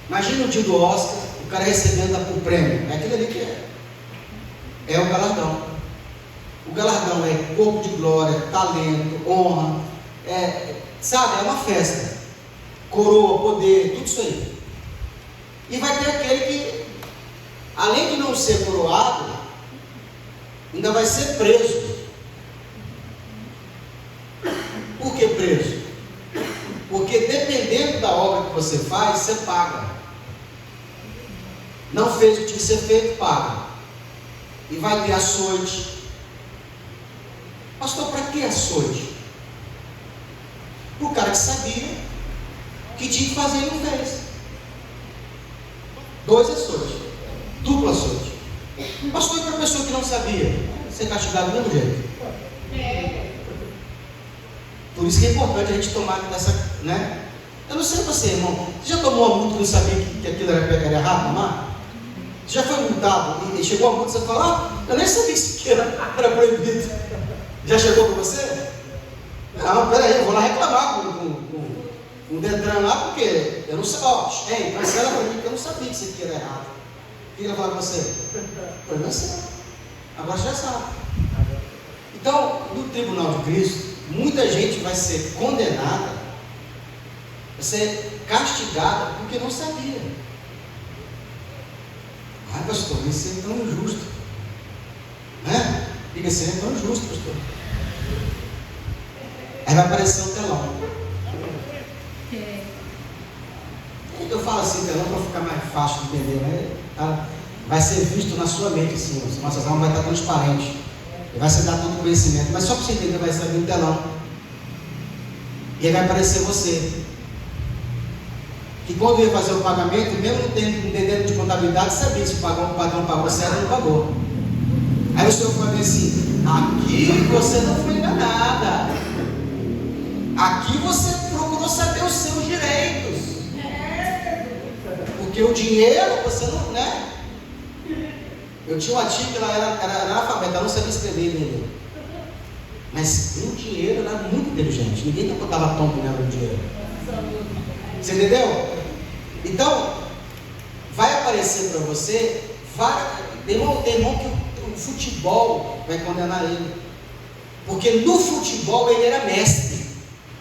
Imagina o dia do Oscar, o cara recebendo o prêmio. É aquilo ali que é. É o galardão. O galardão é corpo de glória, talento, honra. Sabe, é uma festa. Coroa, poder, tudo isso aí. E vai ter aquele que, além de não ser coroado, ainda vai ser preso. Por que preso? Porque dependendo da obra que você faz, você paga. Não fez o que tinha que ser feito, paga. E vai ter açoite. Pastor, para que açoite? Para o cara que sabia que tinha que fazer e não fez. 2 açoites. Duplo açoite. Pastor, e para a pessoa que não sabia? Ser castigado do mesmo jeito. Por isso que é importante a gente tomar dessa, né? Eu não sei você, irmão. Você já tomou uma multa e não sabia que aquilo era errado tomar? Você já foi multado e chegou a multa e você falou, eu nem sabia que isso aqui era proibido. Já chegou com você? Não, peraí, eu vou lá reclamar com o Detran lá, porque eu não sei, cancela para mim que eu não sabia que isso aqui era errado. O que ele vai falar com você? Foi você. Agora você já sabe. Então, no tribunal de Cristo, muita gente vai ser condenada, vai ser castigada porque não sabia. Ai, pastor, isso é tão injusto. Né? Diga assim, é tão injusto, pastor. Aí vai aparecer o telão. Eu falo assim, telão, para ficar mais fácil de entender, né? Vai ser visto na sua mente, assim, nossas almas vai estar transparente. Vai ser dar todo o conhecimento, mas só para você entender, vai sair um telão. E aí vai aparecer você. Que quando ia fazer o pagamento, mesmo não entendendo de contabilidade, sabia se o patrão pagou certo ou não pagou. Aí o senhor vai ver assim, aqui você não foi enganada. Aqui você procurou saber os seus direitos. Porque o dinheiro você não, né? Eu tinha uma tia que ela era analfabeta, ela não sabia escrever nem ler. Mas o dinheiro era muito inteligente. Ninguém botava tombo nela no dinheiro. Você entendeu? Então, vai aparecer para você, tem irmão que o futebol vai condenar ele. Porque no futebol ele era mestre.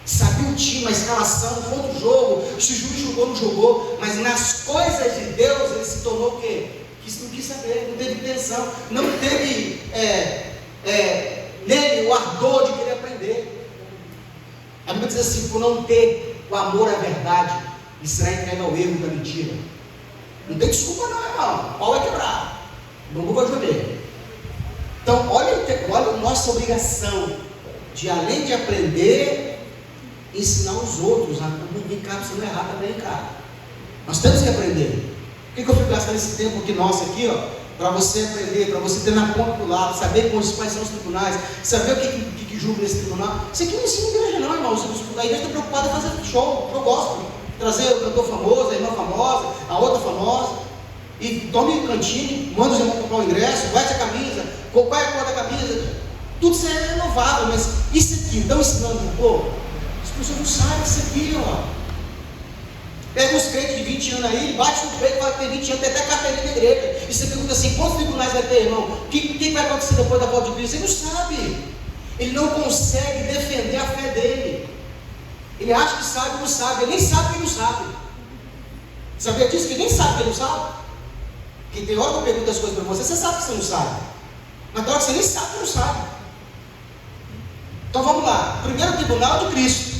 Sabia o time, a escalação, o ponto do jogo, se o juiz jogou ou não jogou. Mas nas coisas de Deus ele se tornou o quê? Não quis saber, não teve intenção, não teve nele o ardor de querer aprender. A Bíblia diz assim, por não ter o amor à verdade, e será entregue ao erro da mentira. Não tem desculpa não, irmão. O pau vai quebrar, o bambu vai jogar. Então, olha a nossa obrigação de, além de aprender, ensinar os outros a vem cá, você não é errado, também cá. Nós temos que aprender. Por que eu fico gastando esse tempo aqui nosso aqui, para você aprender, para você ter na ponta do lado, saber quais são os tribunais, saber o que julga nesse tribunal. Isso aqui não ensina igreja não, irmão. A igreja está preocupada em fazer show gospel, trazer o cantor famoso, a irmã famosa, a outra famosa, e tome cantinho, manda os irmãos comprar o ingresso, veste a camisa, qual é a cor da camisa, tudo isso é renovável, mas isso aqui, estão ensinando o povo? As pessoas não sabem isso aqui, Pega uns crentes de 20 anos aí, bate no peito e fala que tem 20 anos, tem até carteirinha da igreja. E você pergunta assim, quantos tribunais vai ter, irmão? O que vai acontecer depois da volta de Cristo? Ele não sabe. Ele não consegue defender a fé dele. Ele acha que sabe, não sabe. Ele nem sabe que não sabe. Sabia disso? Que nem sabe que não sabe. Porque tem hora que eu pergunto as coisas para você, você sabe que você não sabe. Mas tem hora que você nem sabe que não sabe. Então vamos lá. Primeiro tribunal de Cristo.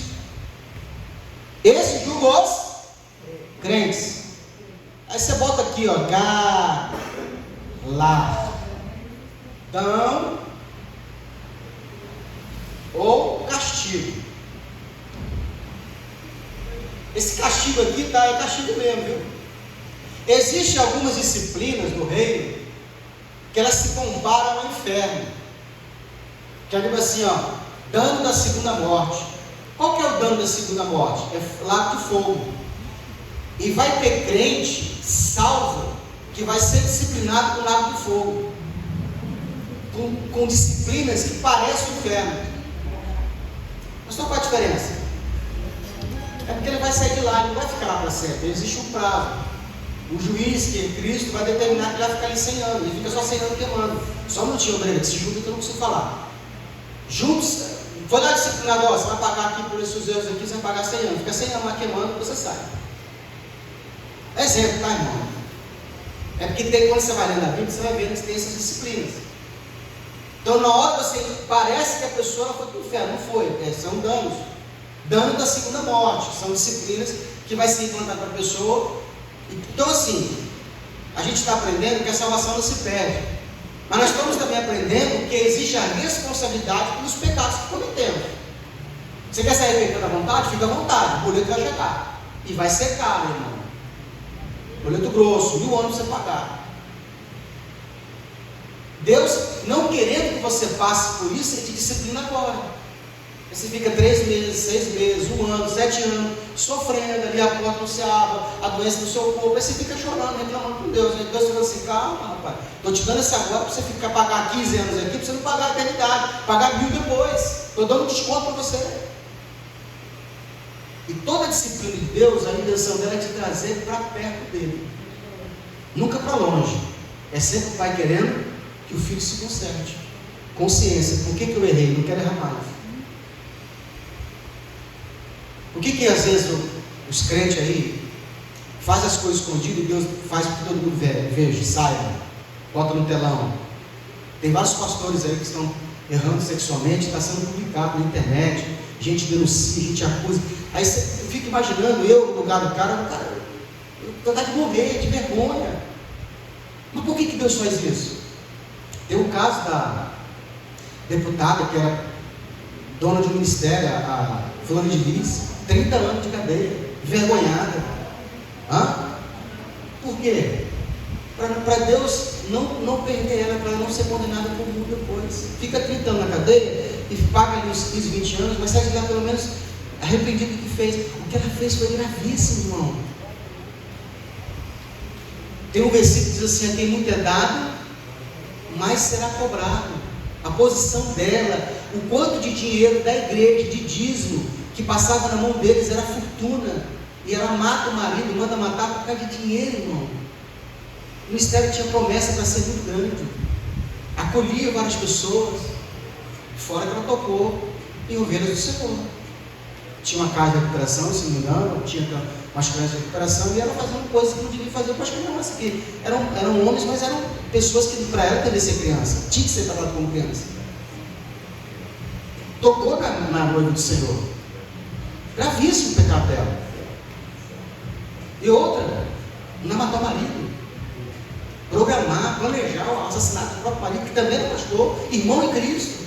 Esse julga os crentes. Aí você bota aqui, ó, galardão ou castigo. Esse castigo aqui tá, é castigo mesmo, viu? Existem algumas disciplinas do reino que elas se comparam ao inferno. Que é tipo assim, ó, dano da segunda morte. Qual que é o dano da segunda morte? É lago de fogo. E vai ter crente salvo que vai ser disciplinado com lago de fogo, com disciplinas que parecem o inferno. Mas qual é a diferença? É porque ele vai sair de lá, ele não vai ficar lá para sempre. Existe um prazo. O juiz, que é Cristo, vai determinar que ele vai ficar ali 100 anos. Ele fica só 100 anos queimando. Só um minutinho, Breno, se junta que eu não consigo falar. Juntos, foi lá disciplinado, ó, você vai pagar aqui por esses erros aqui, você vai pagar 100 anos. Fica 100 anos lá queimando e você sai. Exemplo, tá, irmão? É porque tem, quando você vai lendo a Bíblia, você vai vendo que tem essas disciplinas. Então, na hora você parece que a pessoa foi para o inferno, não foi. São danos. Dano da segunda morte. São disciplinas que vai ser implantada para a pessoa. Então, assim, a gente está aprendendo que a salvação não se perde. Mas nós estamos também aprendendo que existe a responsabilidade pelos pecados que cometemos. Você quer sair pecando à vontade? Fica à vontade. O boleto vai chegar. E vai ser caro, irmão. Boleto grosso, 1.000 anos para você pagar. Deus, não querendo que você passe por isso, Ele te disciplina agora. Você fica 3 meses, 6 meses, 1 ano, 7 anos, sofrendo ali, a porta não se abre, a doença no seu corpo, aí você fica chorando, reclamando com Deus. Aí Deus fala assim, calma, rapaz, estou te dando esse agora para você ficar pagar 15 anos aqui, para você não pagar a eternidade, pagar 1.000 depois. Estou dando um desconto para você. E toda a disciplina de Deus, a intenção dela é te trazer para perto dele, nunca para longe. É sempre o Pai querendo que o filho se conserte. Consciência, por que eu errei? Não quero errar mais. Por que às vezes os crentes aí fazem as coisas escondidas e Deus faz para que todo mundo veja, saiba, bota no telão? Tem vários pastores aí que estão errando sexualmente, está sendo publicado na internet, gente denuncia, gente acusa. Aí você fica imaginando eu no lugar do cara, eu vontade de morrer, de vergonha. Mas por que Deus faz isso? Tem um caso da deputada que era dona de um ministério, a Fulana de Lis, 30 anos de cadeia, envergonhada. Por quê? Para Deus não perder ela, para ela não ser condenada por mundo depois. Fica 30 anos na cadeia e paga ali uns 15, 20 anos, mas sai de lá pelo menos arrependido do que fez. O que ela fez foi gravíssimo, irmão. Tem um versículo que diz assim: a quem muito é dado, mais será cobrado. A posição dela, o quanto de dinheiro da igreja, de dízimo, que passava na mão deles era fortuna. E ela mata o marido, manda matar por causa de dinheiro, irmão. O ministério tinha promessa para ser muito grande. Acolhia várias pessoas. Fora que ela tocou em ovelhas do Senhor. Tinha uma casa de recuperação, se não me engano, tinha umas crianças de recuperação, e ela fazendo coisas que não devia fazer com as crianças, que eram homens, mas eram pessoas que para ela devia ser criança, tinha que ser tratado como criança. Tocou na noiva do Senhor. Gravíssimo o pecado dela. E outra, não matar o marido, programar, planejar o assassinato do próprio marido, que também era pastor, irmão em Cristo.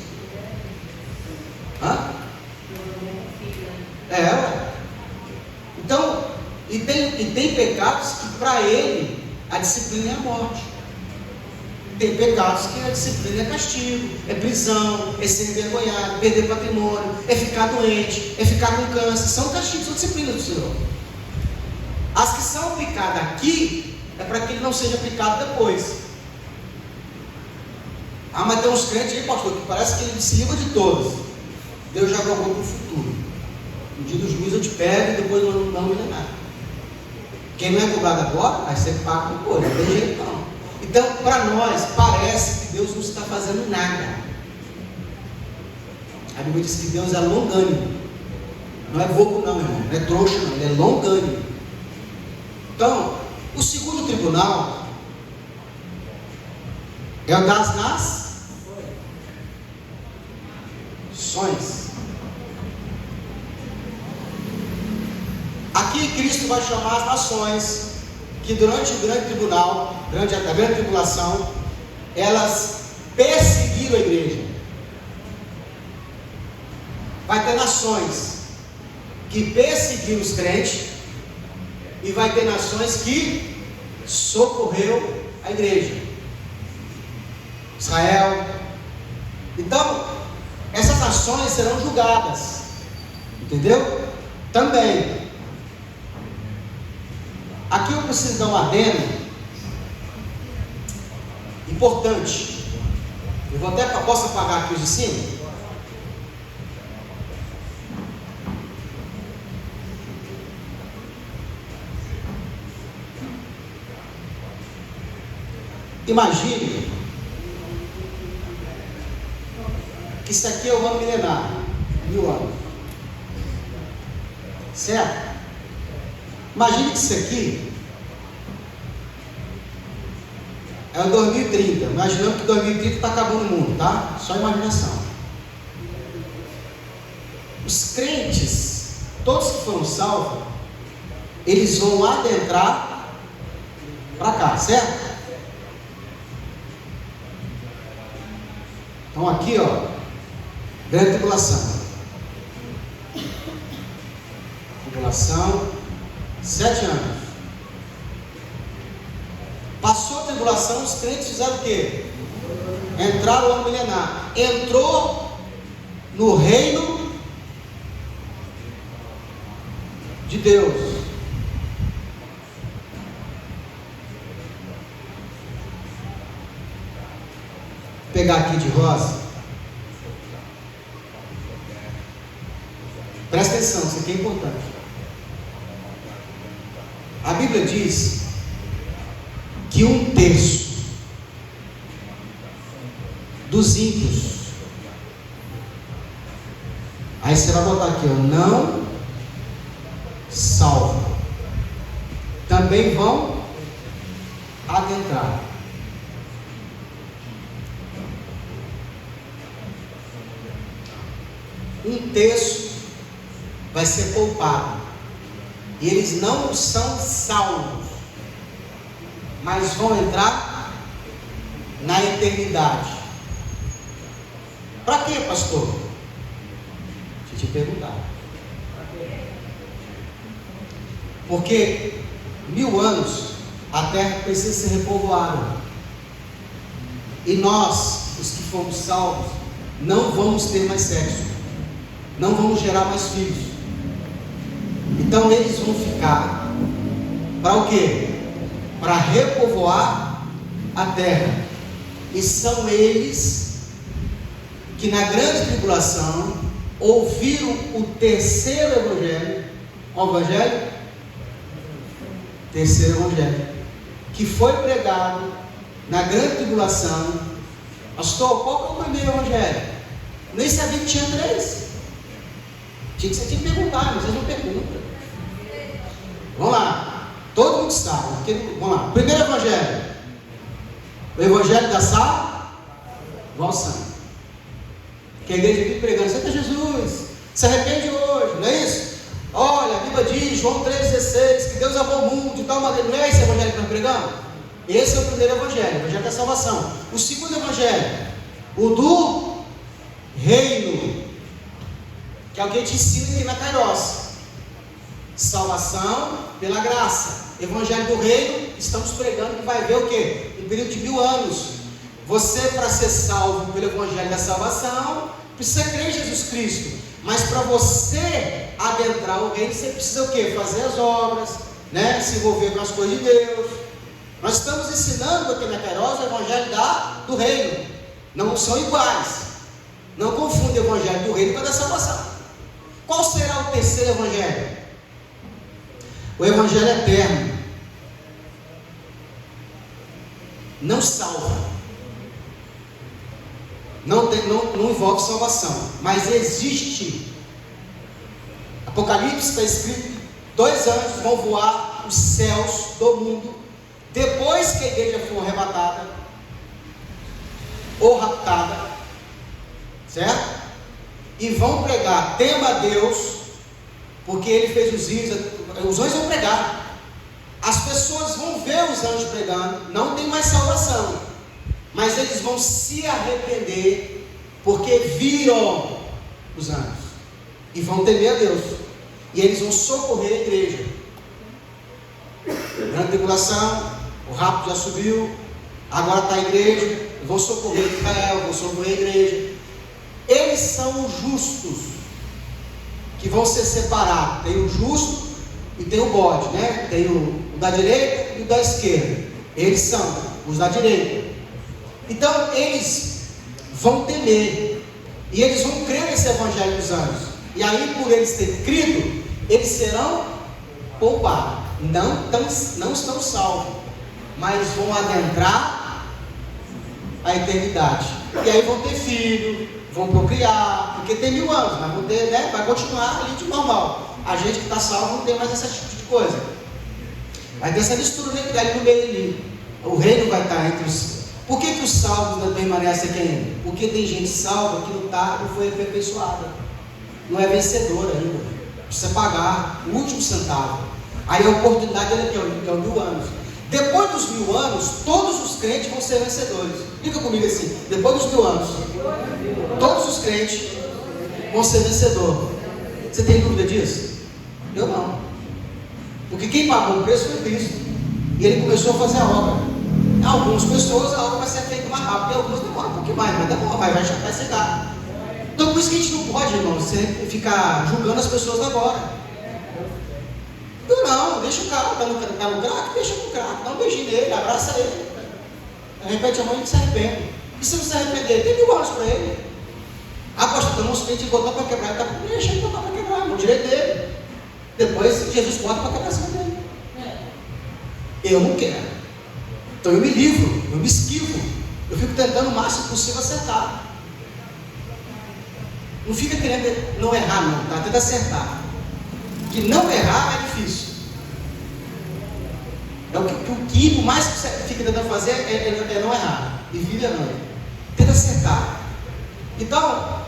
Então, e tem pecados que para ele a disciplina é a morte. Tem pecados que a disciplina é castigo, é prisão, é ser envergonhado, perder patrimônio, é ficar doente, é ficar com câncer. São castigos, são disciplinas do Senhor. As que são aplicadas aqui é para que ele não seja aplicado depois. Mas tem uns crentes aí, pastor, que parece que ele se livra de todas. Deus já jogou para o futuro. No dia do juízo eu te pego e depois não me dá nada. Quem não é cobrado agora, vai ser pago depois, não tem jeito não. Então, para nós, parece que Deus não está fazendo nada. A Bíblia diz que Deus é longânimo. Não é bobo não, irmão. Não é trouxa não, ele é longânimo. Então, o segundo tribunal É o das nações. Aqui Cristo vai chamar as nações que durante o grande tribunal, durante a grande tribulação, elas perseguiram a igreja. Vai ter nações que perseguiram os crentes e vai ter nações que socorreu a igreja. Israel. Então, essas nações serão julgadas. Entendeu? Também. Aqui eu preciso dar um adendo importante. Eu vou até, posso apagar aqui os de cima? Imagine que isso aqui é o ano milenar, 1000 anos, certo? Imagine que isso aqui é o 2030. Imaginando que 2030 está acabando o mundo, tá? Só imaginação. Os crentes, todos que foram salvos, eles vão adentrar para cá, certo? Então aqui, ó, grande tribulação. Tribulação, 7 anos. Passou a tribulação, os crentes fizeram o quê? Entraram no ano milenar. Entrou no reino de Deus. Vou pegar aqui de rosa. Presta atenção, isso aqui é importante. A Bíblia diz que 1/3 dos ímpios, aí você vai botar aqui, ó, não salvo, também vão adentrar. Um terço vai ser poupado. E eles não são salvos, mas vão entrar na eternidade. Para quê, pastor? Deixa eu te perguntar. Porque 1000 anos a terra precisa ser repovoada. E nós, os que fomos salvos, não vamos ter mais sexo. Não vamos gerar mais filhos. Então eles vão ficar para o quê? Para repovoar a terra. E são eles que na grande tribulação ouviram o terceiro evangelho. Qual evangelho? Terceiro evangelho, que foi pregado na grande tribulação. Pastor, qual que é o primeiro evangelho? Nem sabia que tinha 3. Você tinha que perguntar, mas vocês não perguntam. Vamos lá, todo mundo sabe. Vamos lá, primeiro evangelho, o evangelho da salvação, que a igreja vive pregando: Santa Jesus, se arrepende hoje, não é isso? Olha, a Bíblia diz, João 3,16, que Deus amou o mundo de tal maneira. Não é esse evangelho que nós pregamos? Esse é o primeiro evangelho, o evangelho da salvação. O segundo evangelho, o do reino, que é o que a gente ensina aqui na Kairos. Salvação pela graça. Evangelho do reino, estamos pregando que vai ver o quê? Um período de 1000 anos. Você, para ser salvo pelo evangelho da salvação, precisa crer em Jesus Cristo. Mas para você adentrar o reino, você precisa o quê? Fazer as obras, né? Se envolver com as coisas de Deus. Nós estamos ensinando aqui na Kairos o evangelho do reino. Não são iguais. Não confunde o evangelho do reino com a da salvação. Qual será o terceiro evangelho? O evangelho eterno. Não salva. Não envolve salvação. Mas existe. Apocalipse está escrito: 2 anjos vão voar os céus do mundo, depois que a igreja for arrebatada, ou raptada, certo? E vão pregar, tema a Deus, porque Ele fez os anjos vão pregar. As pessoas vão ver os anjos pregando, não tem mais salvação, mas eles vão se arrepender, porque viram os anjos, e vão temer a Deus, e eles vão socorrer a igreja. Grande tribulação, o rapto já subiu, agora está a igreja, vão socorrer Israel, vão socorrer a igreja. Eles são os justos, que vão ser separados. Tem o justo e tem o bode, né? Tem o da direita e o da esquerda. Eles são os da direita. Então eles vão temer, e eles vão crer nesse evangelho dos anjos. E aí, por eles terem crido, eles serão poupados. Não estão salvos, mas vão adentrar a eternidade. E aí vão ter filho, vão procriar, porque tem 1000 anos, mas vão ter, né? Vai continuar ali de normal. A gente que está salvo não tem mais esse tipo de coisa. Vai ter essa mistura ali no meio ali. O reino vai estar entre os. Por que os salvos não permanecem aqui ainda? Porque tem gente salva que não foi aperfeiçoada, não é vencedora ainda. Precisa pagar o último centavo. Aí a oportunidade é 1000 anos. Depois dos 1000 anos, todos os crentes vão ser vencedores. Fica comigo assim: depois dos 1000 anos, todos os crentes vão ser vencedores. Você tem dúvida disso? Eu não. Porque quem pagou o preço foi Cristo, e Ele começou a fazer a obra. Algumas pessoas a obra vai ser feita mais rápido, e algumas demora um pouquinho mais, mas demora, vai chegar. Então por isso que a gente não pode, irmão, ficar julgando as pessoas agora. Não, deixa o cara, tá no crack, deixa no crack, dá um beijinho nele, abraça ele. Repete a mão e se arrepende. E se não se arrepender, tem 1000 anos para ele. Pastor, então não tem que botar para quebrar, tá, deixa ele botar para quebrar, no direito dele. Depois Jesus bota para quebrar cima dele. Eu não quero. Então eu me livro, eu me esquivo. Eu fico tentando o máximo possível acertar. Não fica querendo não errar, não, tá? Tenta acertar. Que não errar é difícil. É o que mais que você fica tentando fazer é não errar. E vive errando. Tenta acertar. Então,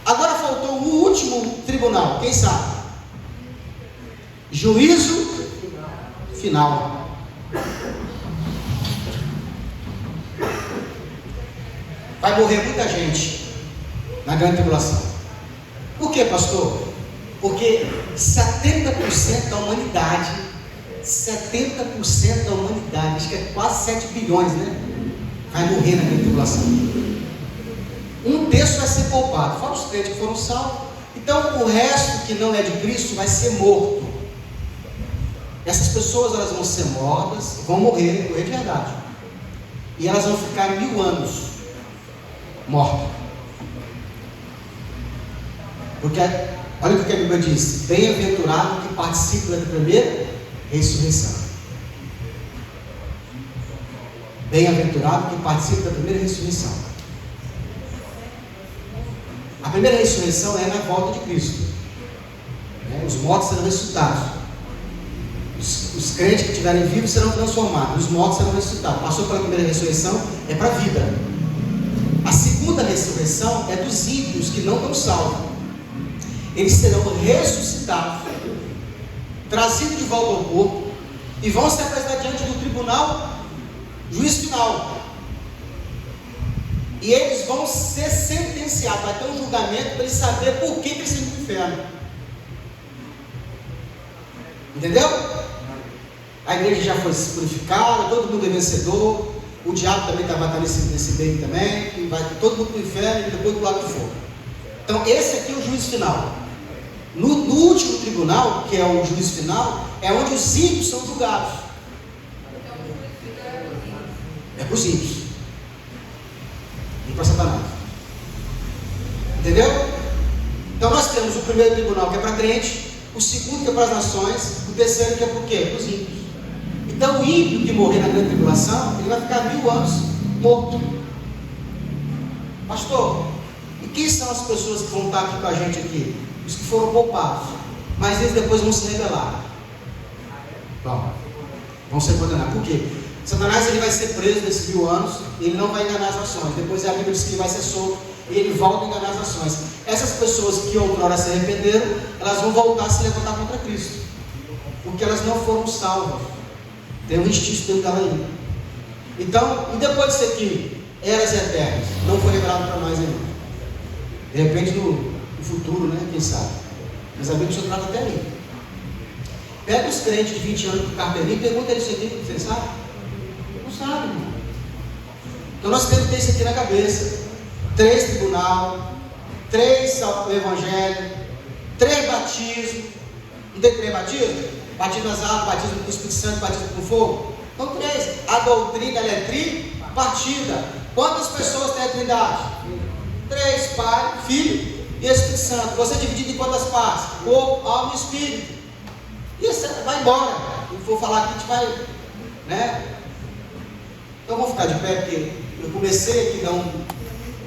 agora faltou o último tribunal. Quem sabe? Juízo final. Vai morrer muita gente na grande tribulação. Por quê, pastor? Porque 70% da humanidade, acho que é quase 7 bilhões, né? Vai morrer na grande tribulação. 1/3 vai ser poupado, fora os crentes que foram salvos. Então o resto que não é de Cristo vai ser morto. Essas pessoas, elas vão ser mortas, vão morrer de verdade. E elas vão ficar 1000 anos mortas. Porque olha o que a Bíblia diz: bem-aventurado que participa da primeira ressurreição. Bem-aventurado que participa da primeira ressurreição. A primeira ressurreição é na volta de Cristo. Os mortos serão ressuscitados. Os crentes que estiverem vivos serão transformados. Os mortos serão ressuscitados. Passou pela primeira ressurreição, é para a vida. A segunda ressurreição é dos ímpios que não estão salvos. Eles serão ressuscitados, trazidos de volta ao corpo, e vão se apresentar diante do tribunal, juiz final. E eles vão ser sentenciados, vai ter um julgamento para eles saberem por que eles estão no inferno. Entendeu? A igreja já foi purificada, todo mundo é vencedor, o diabo também vai estar nesse meio também, e vai todo mundo para o inferno e depois do lado de fora. Então esse aqui é o juiz final. No último tribunal, que é o juiz final, é onde os ímpios são julgados. É para os ímpios e para Satanás. Entendeu? Então nós temos o primeiro tribunal, que é para crente, o segundo que é para as nações, o terceiro que é para o quê? Para os ímpios. Então o ímpio que morrer na grande tribulação, ele vai ficar 1000 anos morto. Pastor, e quem são as pessoas que vão estar aqui com a gente aqui? Os que foram poupados, mas eles depois vão se rebelar. Bom, vão ser condenados. Por quê? Satanás ele vai ser preso nesses 1000 anos, e ele não vai enganar as nações. Depois a Bíblia diz que ele vai ser solto e ele volta a enganar as nações. Essas pessoas que outrora se arrependeram, elas vão voltar a se levantar contra Cristo, porque elas não foram salvas. Tem um restício dentro dela ainda. Então, e depois disso aqui, eras eternas, não foi revelado para nós ainda. De repente no futuro, né? Quem sabe? Mas a Bíblia só trata até ali. Pega os crentes de 20 anos do carteirinho e pergunta eles isso aqui, vocês sabem? Não sabem, irmão. Então nós temos que ter isso aqui na cabeça. 3 tribunal, 3 o evangelho, 3 batismos. Não tem 3 batismos? Batismo nas águas, batismo com o Espírito Santo, batismo com fogo. Então 3. A doutrina ela é tripartida. Quantas pessoas tem a Trindade? 3, Pai, Filho e Espírito Santo. Você é dividido em quantas partes? Corpo, alma e espírito. E você vai embora. Eu vou falar aqui, a gente vai, né? Então vamos ficar de pé, porque eu comecei aqui a dar